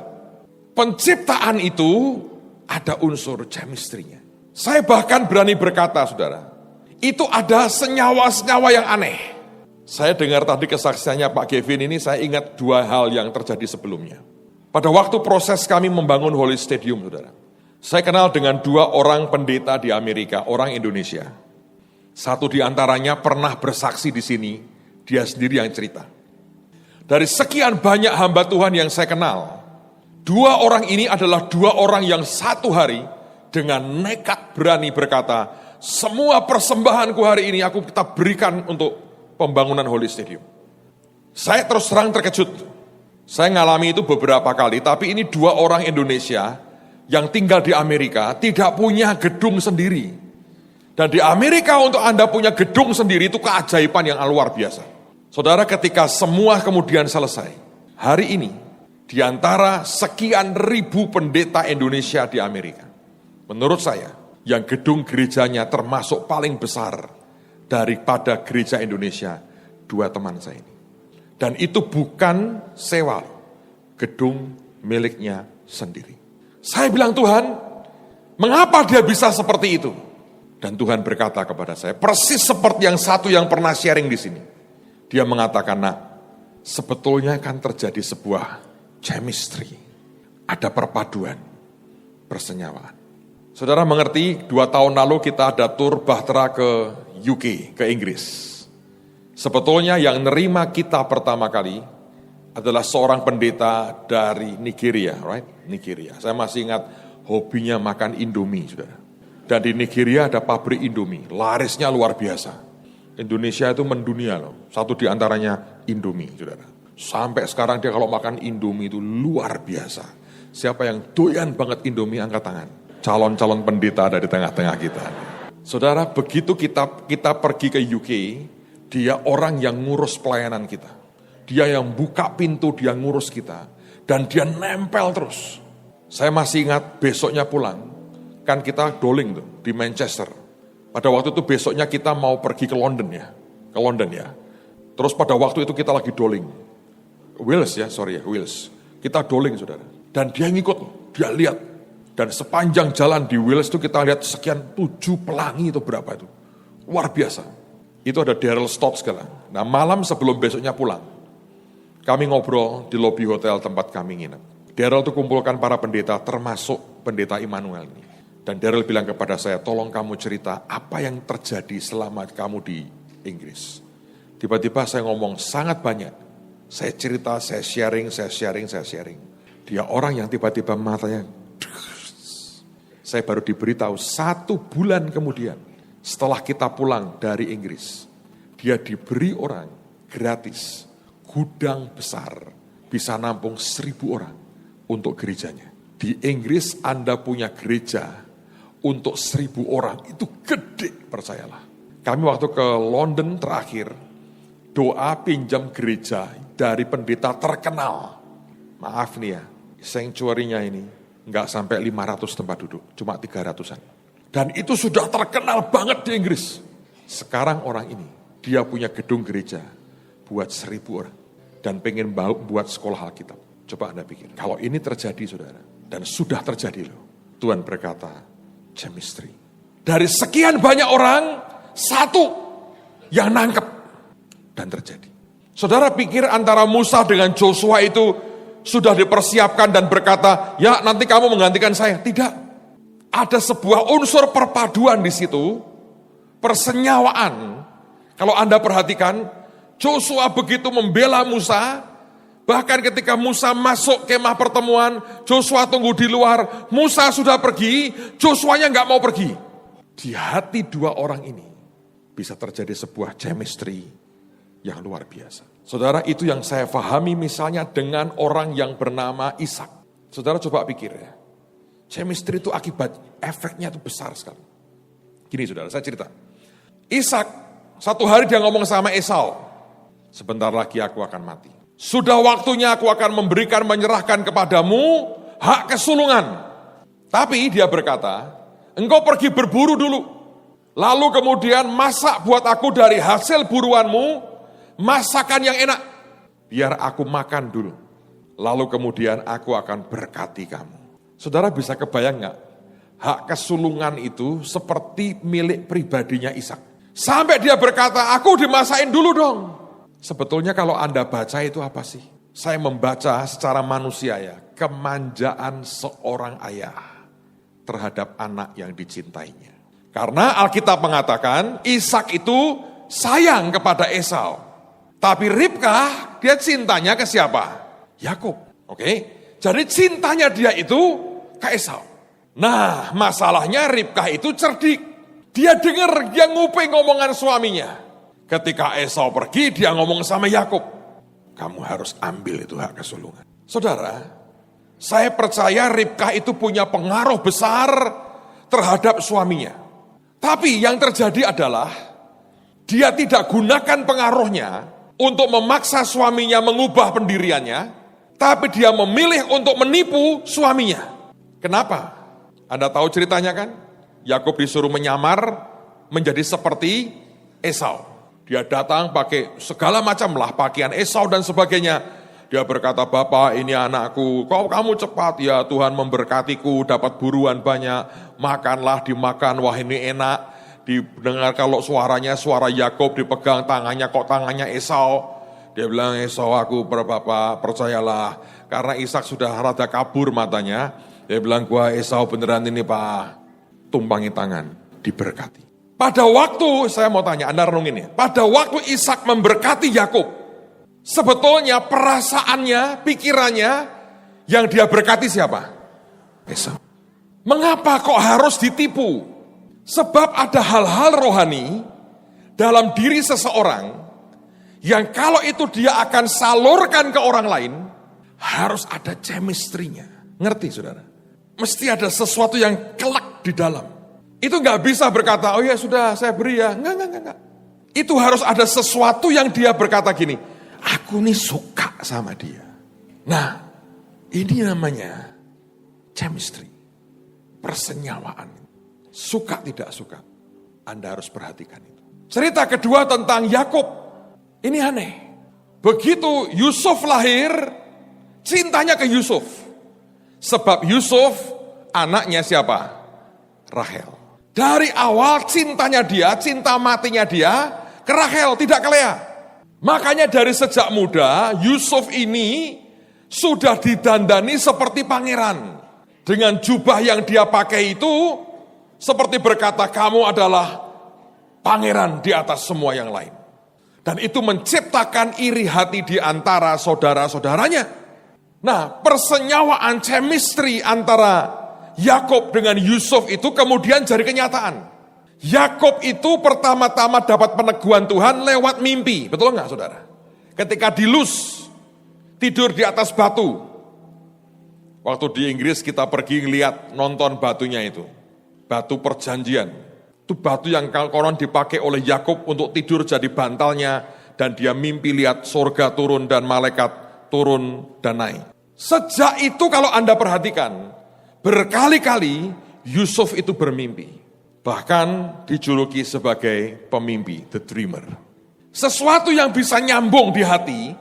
S1: Penciptaan itu ada unsur chemistry-nya. Saya bahkan berani berkata saudara. Itu ada senyawa-senyawa yang aneh. Saya dengar tadi kesaksiannya Pak Kevin ini, saya ingat 2 hal yang terjadi sebelumnya. Pada waktu proses kami membangun Holy Stadium, saudara. Saya kenal dengan 2 orang pendeta di Amerika, orang Indonesia. Satu di antaranya pernah bersaksi di sini, dia sendiri yang cerita. Dari sekian banyak hamba Tuhan yang saya kenal, 2 orang ini adalah 2 orang yang satu hari dengan nekat berani berkata, semua persembahanku hari ini aku kita berikan untuk pembangunan Holy Stadium. Saya terus terang terkejut. Saya ngalami itu beberapa kali, tapi ini 2 orang Indonesia yang tinggal di Amerika tidak punya gedung sendiri. Dan di Amerika untuk Anda punya gedung sendiri itu keajaiban yang luar biasa. Saudara, ketika semua kemudian selesai, hari ini di antara sekian ribu pendeta Indonesia di Amerika, menurut saya, yang gedung gerejanya termasuk paling besar daripada gereja Indonesia, 2 teman saya ini. Dan itu bukan sewa, gedung miliknya sendiri. Saya bilang, Tuhan, mengapa dia bisa seperti itu? Dan Tuhan berkata kepada saya, persis seperti yang satu yang pernah sharing di sini. Dia mengatakan, nak, sebetulnya kan terjadi sebuah chemistry. Ada perpaduan. persenyawaan. Saudara mengerti, 2 tahun lalu kita ada tur bahtera ke UK, ke Inggris. Sebetulnya yang nerima kita pertama kali adalah seorang pendeta dari Nigeria, right? Nigeria. Saya masih ingat hobinya makan Indomie, saudara. Dan di Nigeria ada pabrik Indomie, larisnya luar biasa. Indonesia itu mendunia loh, satu di antaranya Indomie, saudara. Sampai sekarang dia kalau makan Indomie itu luar biasa. Siapa yang doyan banget Indomie, angkat tangan. Calon-calon pendeta ada di tengah-tengah kita. Saudara, begitu kita pergi ke UK, dia orang yang ngurus pelayanan kita. Dia yang buka pintu, dia ngurus kita. Dan dia nempel terus. Saya masih ingat besoknya pulang. Kan kita doling tuh di Manchester. Pada waktu itu besoknya kita mau pergi ke London ya. Ke London ya. Terus pada waktu itu kita lagi doling. Wales. Kita doling, saudara. Dan dia ngikut, dia lihat. Dan sepanjang jalan di Wales itu kita lihat sekian 7 pelangi itu berapa itu. Luar biasa. Itu ada Daryl Stott sekarang. Nah, malam sebelum besoknya pulang, kami ngobrol di lobi hotel tempat kami nginep. Daryl itu kumpulkan para pendeta, termasuk pendeta Immanuel ini. Dan Daryl bilang kepada saya, tolong kamu cerita apa yang terjadi selama kamu di Inggris. Tiba-tiba saya ngomong sangat banyak. Saya cerita, saya sharing. Dia orang yang tiba-tiba matanya, saya baru diberitahu 1 bulan kemudian, setelah kita pulang dari Inggris, dia diberi orang gratis, gudang besar, bisa nampung 1.000 orang untuk gerejanya. Di Inggris Anda punya gereja untuk 1.000 orang, itu gede, percayalah. Kami waktu ke London terakhir, doa pinjam gereja dari pendeta terkenal. Maaf nih ya, sanctuary-nya ini nggak sampai 500 tempat duduk, cuma 300-an. Dan itu sudah terkenal banget di Inggris. Sekarang orang ini, dia punya gedung gereja buat 1.000 orang. Dan pengen buat sekolah Alkitab. Coba Anda pikir, kalau ini terjadi saudara, dan sudah terjadi loh. Tuhan berkata, chemistry. Dari sekian banyak orang, 1 yang nangkep. Dan terjadi. Saudara pikir antara Musa dengan Joshua itu sudah dipersiapkan dan berkata, ya nanti kamu menggantikan saya. Tidak. Ada sebuah unsur perpaduan di situ, persenyawaan. Kalau Anda perhatikan, Joshua begitu membela Musa, bahkan ketika Musa masuk kemah pertemuan, Joshua tunggu di luar, Musa sudah pergi, Joshua-nya nggak mau pergi. Di hati 2 orang ini bisa terjadi sebuah chemistry yang luar biasa. Saudara, itu yang saya pahami misalnya dengan orang yang bernama Ishak. Saudara coba pikir ya, chemistry itu akibat efeknya itu besar sekali. Gini saudara, saya cerita. Ishak, satu hari dia ngomong sama Esau, sebentar lagi aku akan mati. Sudah waktunya aku akan menyerahkan kepadamu hak kesulungan. Tapi dia berkata, engkau pergi berburu dulu. Lalu kemudian masak buat aku dari hasil buruanmu, masakan yang enak. Biar aku makan dulu. Lalu kemudian aku akan berkati kamu. Saudara bisa kebayang gak? Hak kesulungan itu seperti milik pribadinya Ishak. Sampai dia berkata, aku dimasain dulu dong. Sebetulnya kalau Anda baca itu apa sih? Saya membaca secara manusia ya, kemanjaan seorang ayah terhadap anak yang dicintainya. Karena Alkitab mengatakan Ishak itu sayang kepada Esau. Tapi Ribkah dia cintanya ke siapa? Yakub. Oke? Jadi cintanya dia itu ke Esau. Nah, masalahnya Ribkah itu cerdik. Dia dengar, dia nguping ngomongan suaminya. Ketika Esau pergi, dia ngomong sama Yakub, kamu harus ambil itu hak kesulungan. Saudara, saya percaya Ribkah itu punya pengaruh besar terhadap suaminya. Tapi yang terjadi adalah, dia tidak gunakan pengaruhnya untuk memaksa suaminya mengubah pendiriannya, tapi dia memilih untuk menipu suaminya. Kenapa? Anda tahu ceritanya kan? Yakub disuruh menyamar menjadi seperti Esau. Dia datang pakai segala macam lah, pakaian Esau dan sebagainya. Dia berkata, Bapak ini anakku, kamu cepat ya, Tuhan memberkatiku, dapat buruan banyak, makanlah, dimakan, wah ini enak. Didengar kalau suaranya suara Yakub, dipegang tangannya, kok tangannya Esau. Dia bilang, Esau aku Bapak percayalah, karena Ishak sudah rada kabur matanya, Dia bilang, wah Esau beneran ini Pak, tumpangi tangan, diberkati. Pada waktu, saya mau tanya, Anda renungin ya. Pada waktu Ishak memberkati Yakub, sebetulnya perasaannya, pikirannya, yang dia berkati siapa? Esau. Mengapa kok harus ditipu? Sebab ada hal-hal rohani dalam diri seseorang, yang kalau itu dia akan salurkan ke orang lain, harus ada chemistry-nya. Ngerti saudara? Mesti ada sesuatu yang kelak di dalam. Itu gak bisa berkata, oh ya sudah saya beri ya. Enggak. Itu harus ada sesuatu yang dia berkata gini, aku nih suka sama dia. Nah, ini namanya chemistry, persenyawaan. Suka tidak suka, Anda harus perhatikan itu. Cerita kedua tentang Yakub, ini aneh. Begitu Yusuf lahir, cintanya ke Yusuf. Sebab Yusuf anaknya siapa? Rahel. Dari awal cintanya dia, cinta matinya dia ke Rahel, tidak ke Lea. Makanya dari sejak muda Yusuf ini sudah didandani seperti pangeran. Dengan jubah yang dia pakai itu seperti berkata, kamu adalah pangeran di atas semua yang lain. Dan itu menciptakan iri hati di antara saudara-saudaranya. Nah, persenyawaan chemistry antara Yakub dengan Yusuf itu kemudian jadi kenyataan. Yakub itu pertama-tama dapat peneguhan Tuhan lewat mimpi, betul nggak saudara? Ketika di Luz, tidur di atas batu. Waktu di Inggris kita pergi lihat nonton batunya itu, batu perjanjian. Itu batu yang konon dipakai oleh Yakub untuk tidur jadi bantalnya, dan dia mimpi lihat sorga turun dan malaikat turun dan naik. Sejak itu kalau Anda perhatikan, berkali-kali Yusuf itu bermimpi. Bahkan dijuluki sebagai pemimpi, the dreamer. Sesuatu yang bisa nyambung di hati,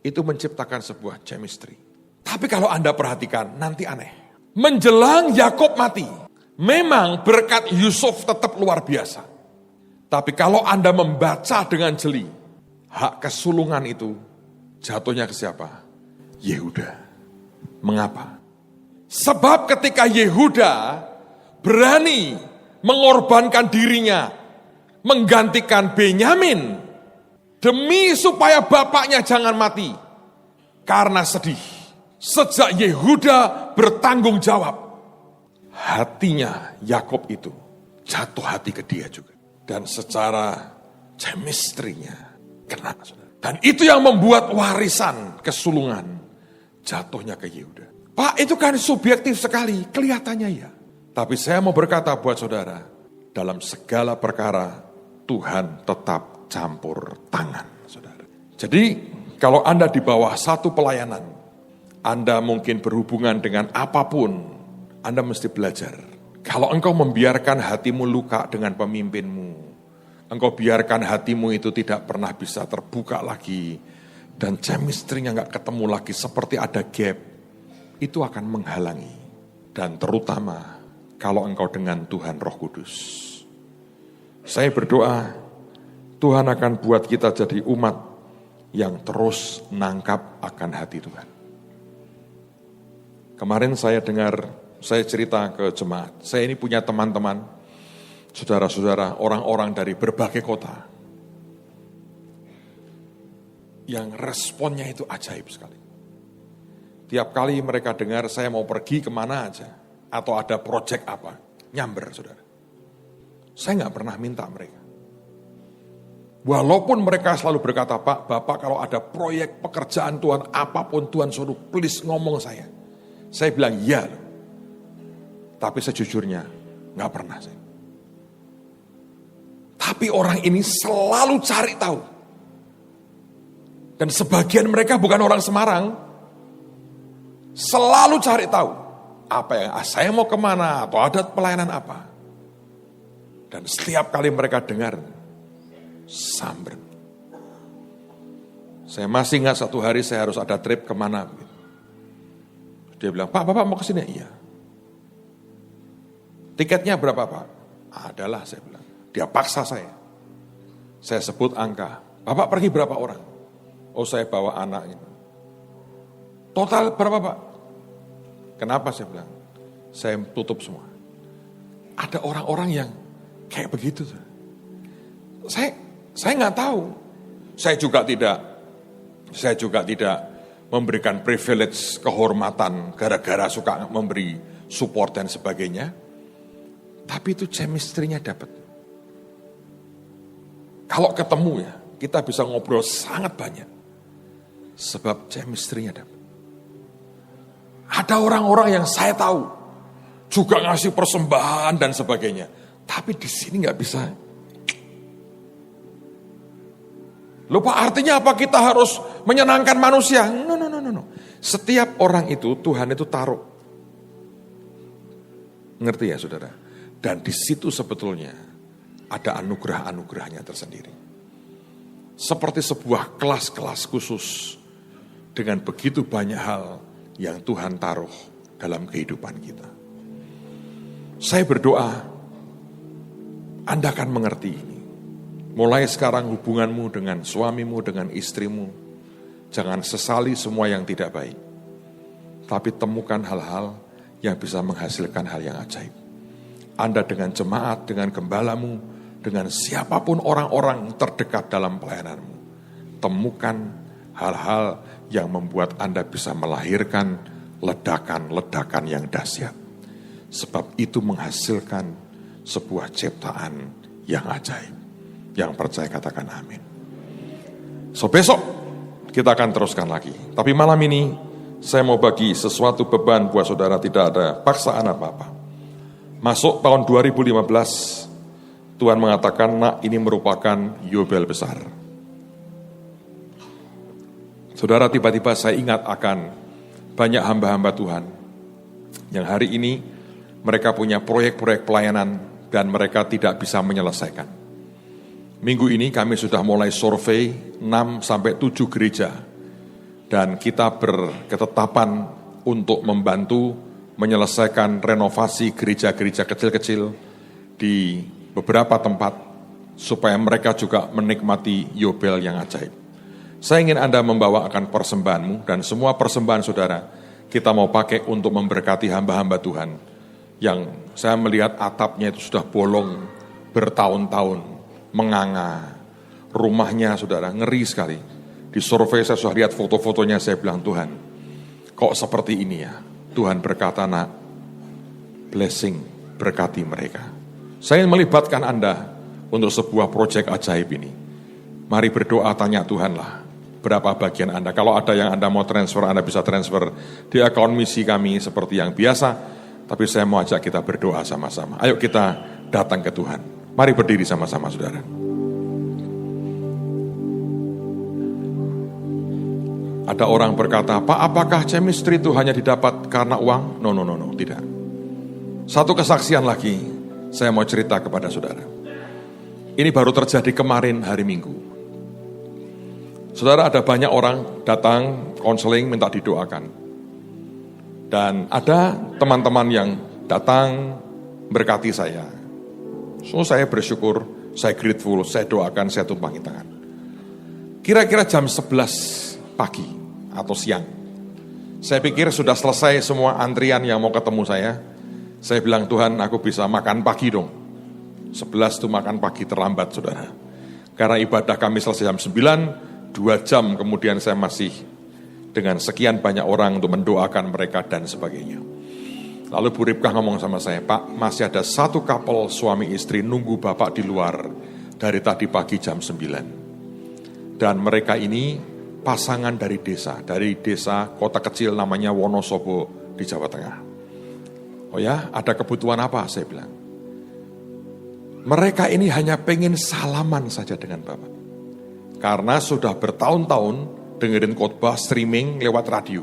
S1: itu menciptakan sebuah chemistry. Tapi kalau Anda perhatikan, nanti aneh. Menjelang Yakub mati, memang berkat Yusuf tetap luar biasa. Tapi kalau Anda membaca dengan jeli, hak kesulungan itu jatuhnya ke siapa? Yehuda. Mengapa? Sebab ketika Yehuda berani mengorbankan dirinya, menggantikan Benyamin, demi supaya bapaknya jangan mati, karena sedih. Sejak Yehuda bertanggung jawab, hatinya Yakub itu jatuh hati ke dia juga. Dan secara chemistry-nya kena. Dan itu yang membuat warisan kesulungan jatuhnya ke Yehuda. Pak, itu kan subjektif sekali, kelihatannya ya. Tapi saya mau berkata buat saudara, dalam segala perkara Tuhan tetap campur tangan, saudara. Jadi kalau Anda di bawah satu pelayanan, Anda mungkin berhubungan dengan apapun, Anda mesti belajar. Kalau engkau membiarkan hatimu luka dengan pemimpinmu, engkau biarkan hatimu itu tidak pernah bisa terbuka lagi, dan chemistry-nya gak ketemu lagi, seperti ada gap, itu akan menghalangi. Dan terutama kalau engkau dengan Tuhan Roh Kudus. Saya berdoa Tuhan akan buat kita jadi umat yang terus nangkap akan hati Tuhan. Kemarin saya cerita ke jemaat, saya ini punya teman-teman, saudara-saudara, orang-orang dari berbagai kota, yang responnya itu ajaib sekali. Tiap kali mereka dengar saya mau pergi kemana aja, atau ada proyek apa, nyamber saudara. Saya gak pernah minta mereka. Walaupun mereka selalu berkata, Pak, Bapak kalau ada proyek pekerjaan Tuhan, apapun Tuhan suruh, please ngomong saya. Saya bilang iya. Tapi sejujurnya gak pernah saya. Tapi orang ini selalu cari tahu. Dan sebagian mereka bukan orang Semarang, selalu cari tahu apa yang saya mau kemana atau ada pelayanan apa. Dan setiap kali mereka dengar samber. Saya masih ingat satu hari saya harus ada trip kemana. Dia bilang, Pak, Bapak mau ke sini? Iya. Tiketnya berapa, Pak? Adalah, saya bilang. Dia paksa saya. Saya sebut angka. Bapak pergi berapa orang? Oh, saya bawa anak. Total berapa, Pak? Kenapa saya bilang? Saya tutup semua. Ada orang-orang yang kayak begitu. Saya nggak tahu. Saya juga tidak memberikan privilege, kehormatan, gara-gara suka memberi support dan sebagainya. Tapi itu chemistry-nya dapat. Kalau ketemu ya, kita bisa ngobrol sangat banyak. Sebab chemistry-nya dapat. Ada orang-orang yang saya tahu, juga ngasih persembahan dan sebagainya. Tapi di sini nggak bisa. Lupa artinya apa kita harus menyenangkan manusia? No. Setiap orang itu Tuhan itu taruh. Ngerti ya saudara? Dan di situ sebetulnya ada anugerah-anugerahnya tersendiri. Seperti sebuah kelas-kelas khusus dengan begitu banyak hal yang Tuhan taruh dalam kehidupan kita. Saya berdoa, Anda akan mengerti ini. Mulai sekarang hubunganmu dengan suamimu, dengan istrimu, jangan sesali semua yang tidak baik. Tapi temukan hal-hal yang bisa menghasilkan hal yang ajaib. Anda dengan jemaat, dengan gembalamu, dengan siapapun orang-orang terdekat dalam pelayananmu. Temukan hal-hal yang membuat Anda bisa melahirkan ledakan-ledakan yang dahsyat. Sebab itu menghasilkan sebuah ciptaan yang ajaib. Yang percaya katakan amin. So besok kita akan teruskan lagi. Tapi malam ini saya mau bagi sesuatu beban buat saudara, tidak ada paksaan apa-apa. Masuk tahun 2015, Tuhan mengatakan, nak, ini merupakan yobel besar. Saudara, tiba-tiba saya ingat akan banyak hamba-hamba Tuhan yang hari ini mereka punya proyek-proyek pelayanan dan mereka tidak bisa menyelesaikan. Minggu ini kami sudah mulai survei 6-7 gereja dan kita berketetapan untuk membantu menyelesaikan renovasi gereja-gereja kecil-kecil di beberapa tempat supaya mereka juga menikmati yobel yang ajaib. Saya ingin Anda membawakan persembahanmu dan semua persembahan saudara kita mau pakai untuk memberkati hamba-hamba Tuhan yang saya melihat atapnya itu sudah bolong bertahun-tahun, menganga. Rumahnya saudara ngeri sekali. Di survei saya sudah lihat foto-fotonya, saya bilang, Tuhan, kok seperti ini ya? Tuhan berkata, nak, blessing, berkati mereka. Saya ingin melibatkan Anda untuk sebuah proyek ajaib ini. Mari berdoa, tanya Tuhan lah, berapa bagian Anda. Kalau ada yang Anda mau transfer, Anda bisa transfer di akun misi kami seperti yang biasa. Tapi saya mau ajak kita berdoa sama-sama. Ayo kita datang ke Tuhan. Mari berdiri sama-sama saudara. Ada orang berkata, Pak, apakah chemistry itu hanya didapat karena uang? No, tidak. Satu kesaksian lagi, saya mau cerita kepada saudara. Ini baru terjadi kemarin hari Minggu. Saudara, ada banyak orang datang konseling minta didoakan. Dan ada teman-teman yang datang berkati saya. So saya bersyukur, saya grateful, saya doakan, saya tumpangi tangan. Kira-kira jam 11 pagi atau siang. Saya pikir sudah selesai semua antrian yang mau ketemu saya. Saya bilang, Tuhan, aku bisa makan pagi dong. 11 itu makan pagi terlambat, saudara. Karena ibadah kami selesai jam 9, 2 jam kemudian saya masih dengan sekian banyak orang untuk mendoakan mereka dan sebagainya. Lalu Bu Ripkah ngomong sama saya, Pak, masih ada satu couple suami istri nunggu Bapak di luar dari tadi pagi jam 9. Dan mereka ini pasangan dari desa kota kecil namanya Wonosobo di Jawa Tengah. Oh ya, ada kebutuhan apa? Saya bilang. Mereka ini hanya pengen salaman saja dengan Bapak. Karena sudah bertahun-tahun dengerin khotbah streaming lewat radio.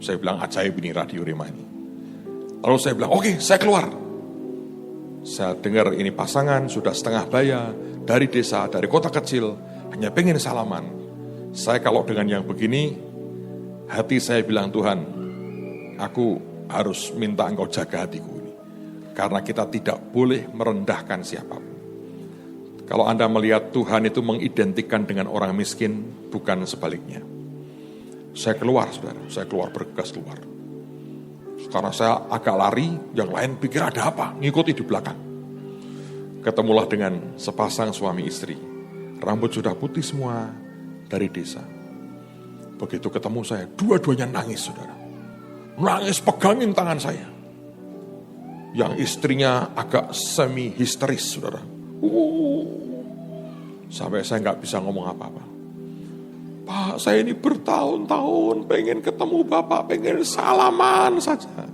S1: Saya bilang, ajaib ini Radio Rema ini. Lalu saya bilang, oke, saya keluar. Saya dengar ini pasangan sudah setengah baya dari desa, dari kota kecil, hanya pengen salaman. Saya kalau dengan yang begini, hati saya bilang, Tuhan, aku harus minta Engkau jaga hatiku ini. Karena kita tidak boleh merendahkan siapapun. Kalau Anda melihat Tuhan itu mengidentikan dengan orang miskin, bukan sebaliknya. Saya keluar, saudara. Saya keluar, bergegas keluar. Karena saya agak lari, yang lain pikir ada apa, ngikuti di belakang. Ketemulah dengan sepasang suami istri. Rambut sudah putih semua dari desa. Begitu ketemu saya, dua-duanya nangis, saudara. Nangis pegangin tangan saya. Yang istrinya agak semi histeris, saudara. Sampai saya nggak bisa ngomong apa-apa. Pak, saya ini bertahun-tahun pengen ketemu Bapak, pengen salaman saja.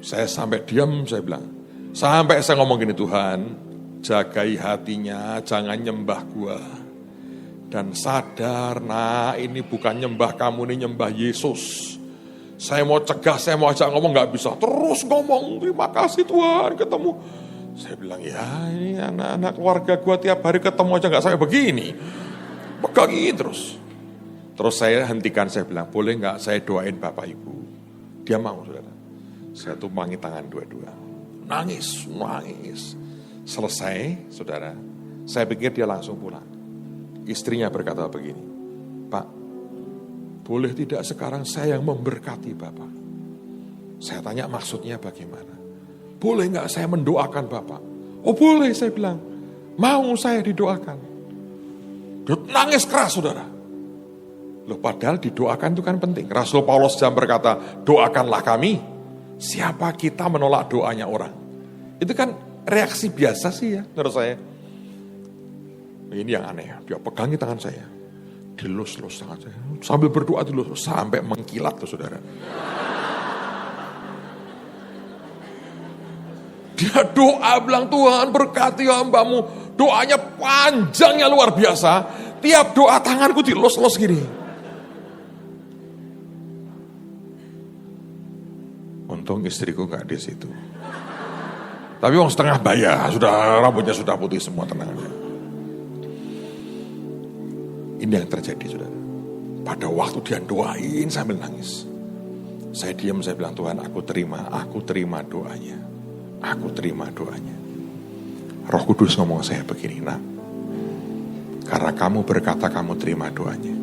S1: Saya sampai diam, saya bilang. Sampai saya ngomong gini, Tuhan, jagai hatinya, jangan nyembah gua. Dan sadar, nah ini bukan nyembah kamu, ini nyembah Yesus. Saya mau cegah, saya mau ajak ngomong, gak bisa. Terus ngomong, terima kasih Tuhan, ketemu. Saya bilang, ya ini anak-anak keluarga gua tiap hari ketemu aja gak sampai begini. Pegangin terus. Terus saya hentikan, saya bilang, boleh gak saya doain Bapak Ibu? Dia mau, saudara. Saya tumpangi tangan dua-dua. Nangis. Selesai, saudara. Saya pikir dia langsung pulang. Istrinya berkata begini, Pak, boleh tidak sekarang saya yang memberkati Bapak? Saya tanya maksudnya bagaimana? Boleh nggak saya mendoakan Bapak? Oh boleh, saya bilang. Mau saya didoakan. Dia nangis keras, saudara. Loh padahal didoakan itu kan penting. Rasul Paulus jam berkata, doakanlah kami. Siapa kita menolak doanya orang? Itu kan reaksi biasa sih ya, menurut saya. Ini yang aneh, dia pegangi tangan saya. Dilus-lus tangan saya. Sambil berdoa dilus, sampai mengkilat tuh saudara. Dia doa bilang, Tuhan berkati hambamu. Doanya panjangnya luar biasa. Tiap doa tanganku dilus-lus gini. Untung istriku gak di situ. Tapi orang setengah bayar, sudah rambutnya sudah putih semua, tenang aja. Ini yang terjadi, saudara. Pada waktu dia doain sambil nangis. Saya diam, saya bilang, Tuhan aku terima doanya. Aku terima doanya. Roh Kudus ngomong saya begini, nah, karena kamu berkata kamu terima doanya.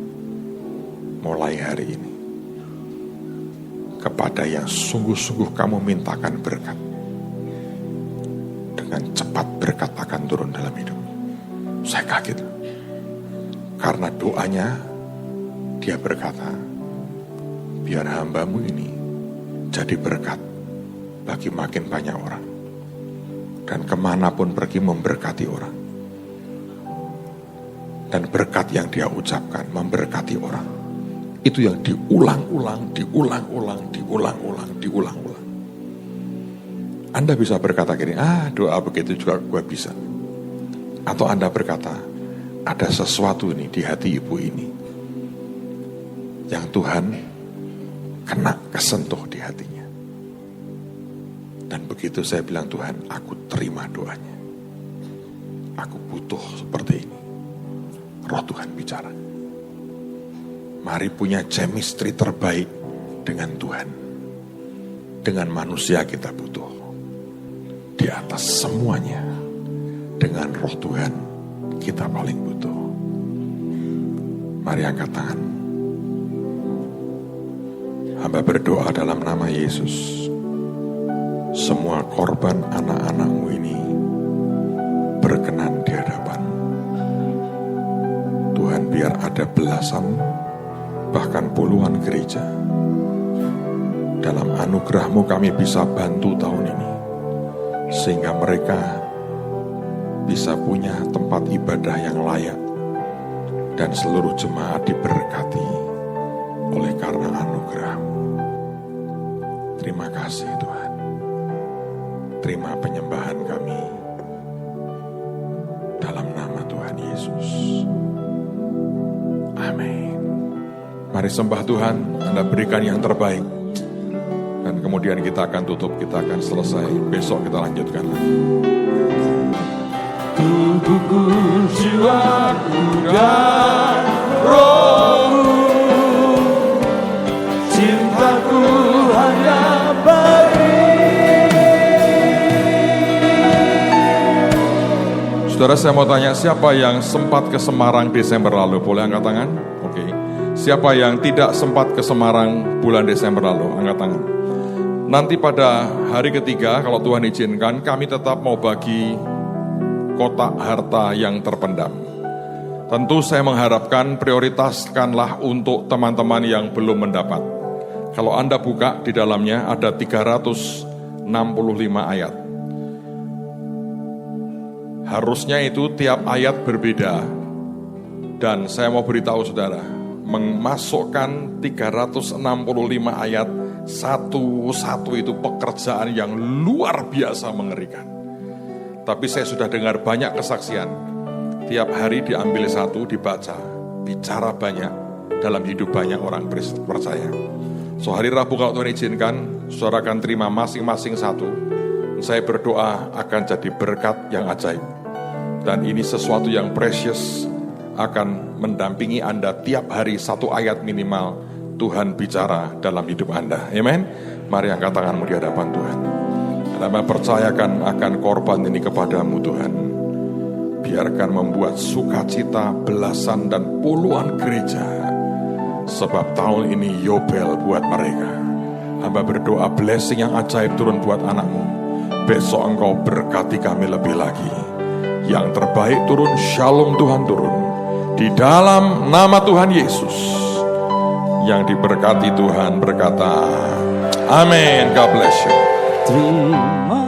S1: Mulai hari ini, kepada yang sungguh-sungguh kamu mintakan berkat, dengan cepat berkat akan turun dalam hidup. Saya kaget. Karena doanya, dia berkata, biar hambamu ini jadi berkat bagi makin banyak orang. Dan kemanapun pergi memberkati orang. Dan berkat yang dia ucapkan memberkati orang. Itu yang diulang-ulang. Anda bisa berkata gini, doa begitu juga gue bisa. Atau Anda berkata, ada sesuatu nih di hati ibu ini yang Tuhan kena kesentuh di hatinya. Dan begitu saya bilang, Tuhan aku terima doanya. Aku butuh seperti ini. Roh Tuhan bicara. Mari punya chemistry terbaik dengan Tuhan. Dengan manusia kita butuh. Di atas semuanya, dengan Roh Tuhan kita paling butuh. Mari angkat tangan. Hamba berdoa dalam nama Yesus. Semua korban anak-anakmu ini berkenan di hadapan. Tuhan, biar ada belasan, bahkan puluhan gereja. Dalam anugerah-Mu kami bisa bantu tahun ini. Sehingga mereka bisa punya tempat ibadah yang layak. Dan seluruh jemaat diberkati oleh karena anugerah-Mu. Terima kasih Tuhan. Terima penyembahan kami. Dalam nama Tuhan Yesus. Amin. Mari sembah Tuhan, Anda berikan yang terbaik. Dan kemudian kita akan tutup, kita akan selesai. Besok kita lanjutkan lagi.
S2: Tubuhku, jiwaku, dan rohku, cintaku hanya bagi.
S1: Saudara, saya mau tanya, siapa yang sempat ke Semarang Desember lalu? Boleh angkat tangan? Oke. Siapa yang tidak sempat ke Semarang bulan Desember lalu? Angkat tangan. Nanti pada hari ketiga, kalau Tuhan izinkan, kami tetap mau bagi kotak harta yang terpendam. Tentu saya mengharapkan prioritaskanlah untuk teman-teman yang belum mendapat. Kalau Anda buka, di dalamnya ada 365 ayat. Harusnya itu tiap ayat berbeda. Dan saya mau beritahu saudara, memasukkan 365 ayat satu-satu itu pekerjaan yang luar biasa mengerikan. Tapi saya sudah dengar banyak kesaksian. Tiap hari diambil satu, dibaca, bicara banyak dalam hidup banyak orang percaya. So hari Rabu kalau Tuhan izinkan, saudara akan terima masing-masing satu. Saya berdoa akan jadi berkat yang ajaib. Dan ini sesuatu yang precious, akan mendampingi Anda tiap hari satu ayat minimal. Tuhan bicara dalam hidup Anda. Amen. Mari angkat tanganmu di hadapan Tuhan. Anda percayakan akan korban ini kepadamu Tuhan. Biarkan membuat sukacita belasan dan puluhan gereja. Sebab tahun ini Yobel buat mereka. Hamba berdoa blessing yang ajaib turun buat anakmu. Besok engkau berkati kami lebih lagi. Yang terbaik turun, shalom Tuhan turun. Di dalam nama Tuhan Yesus. Yang diberkati Tuhan berkata, amin. God bless you.
S2: Terima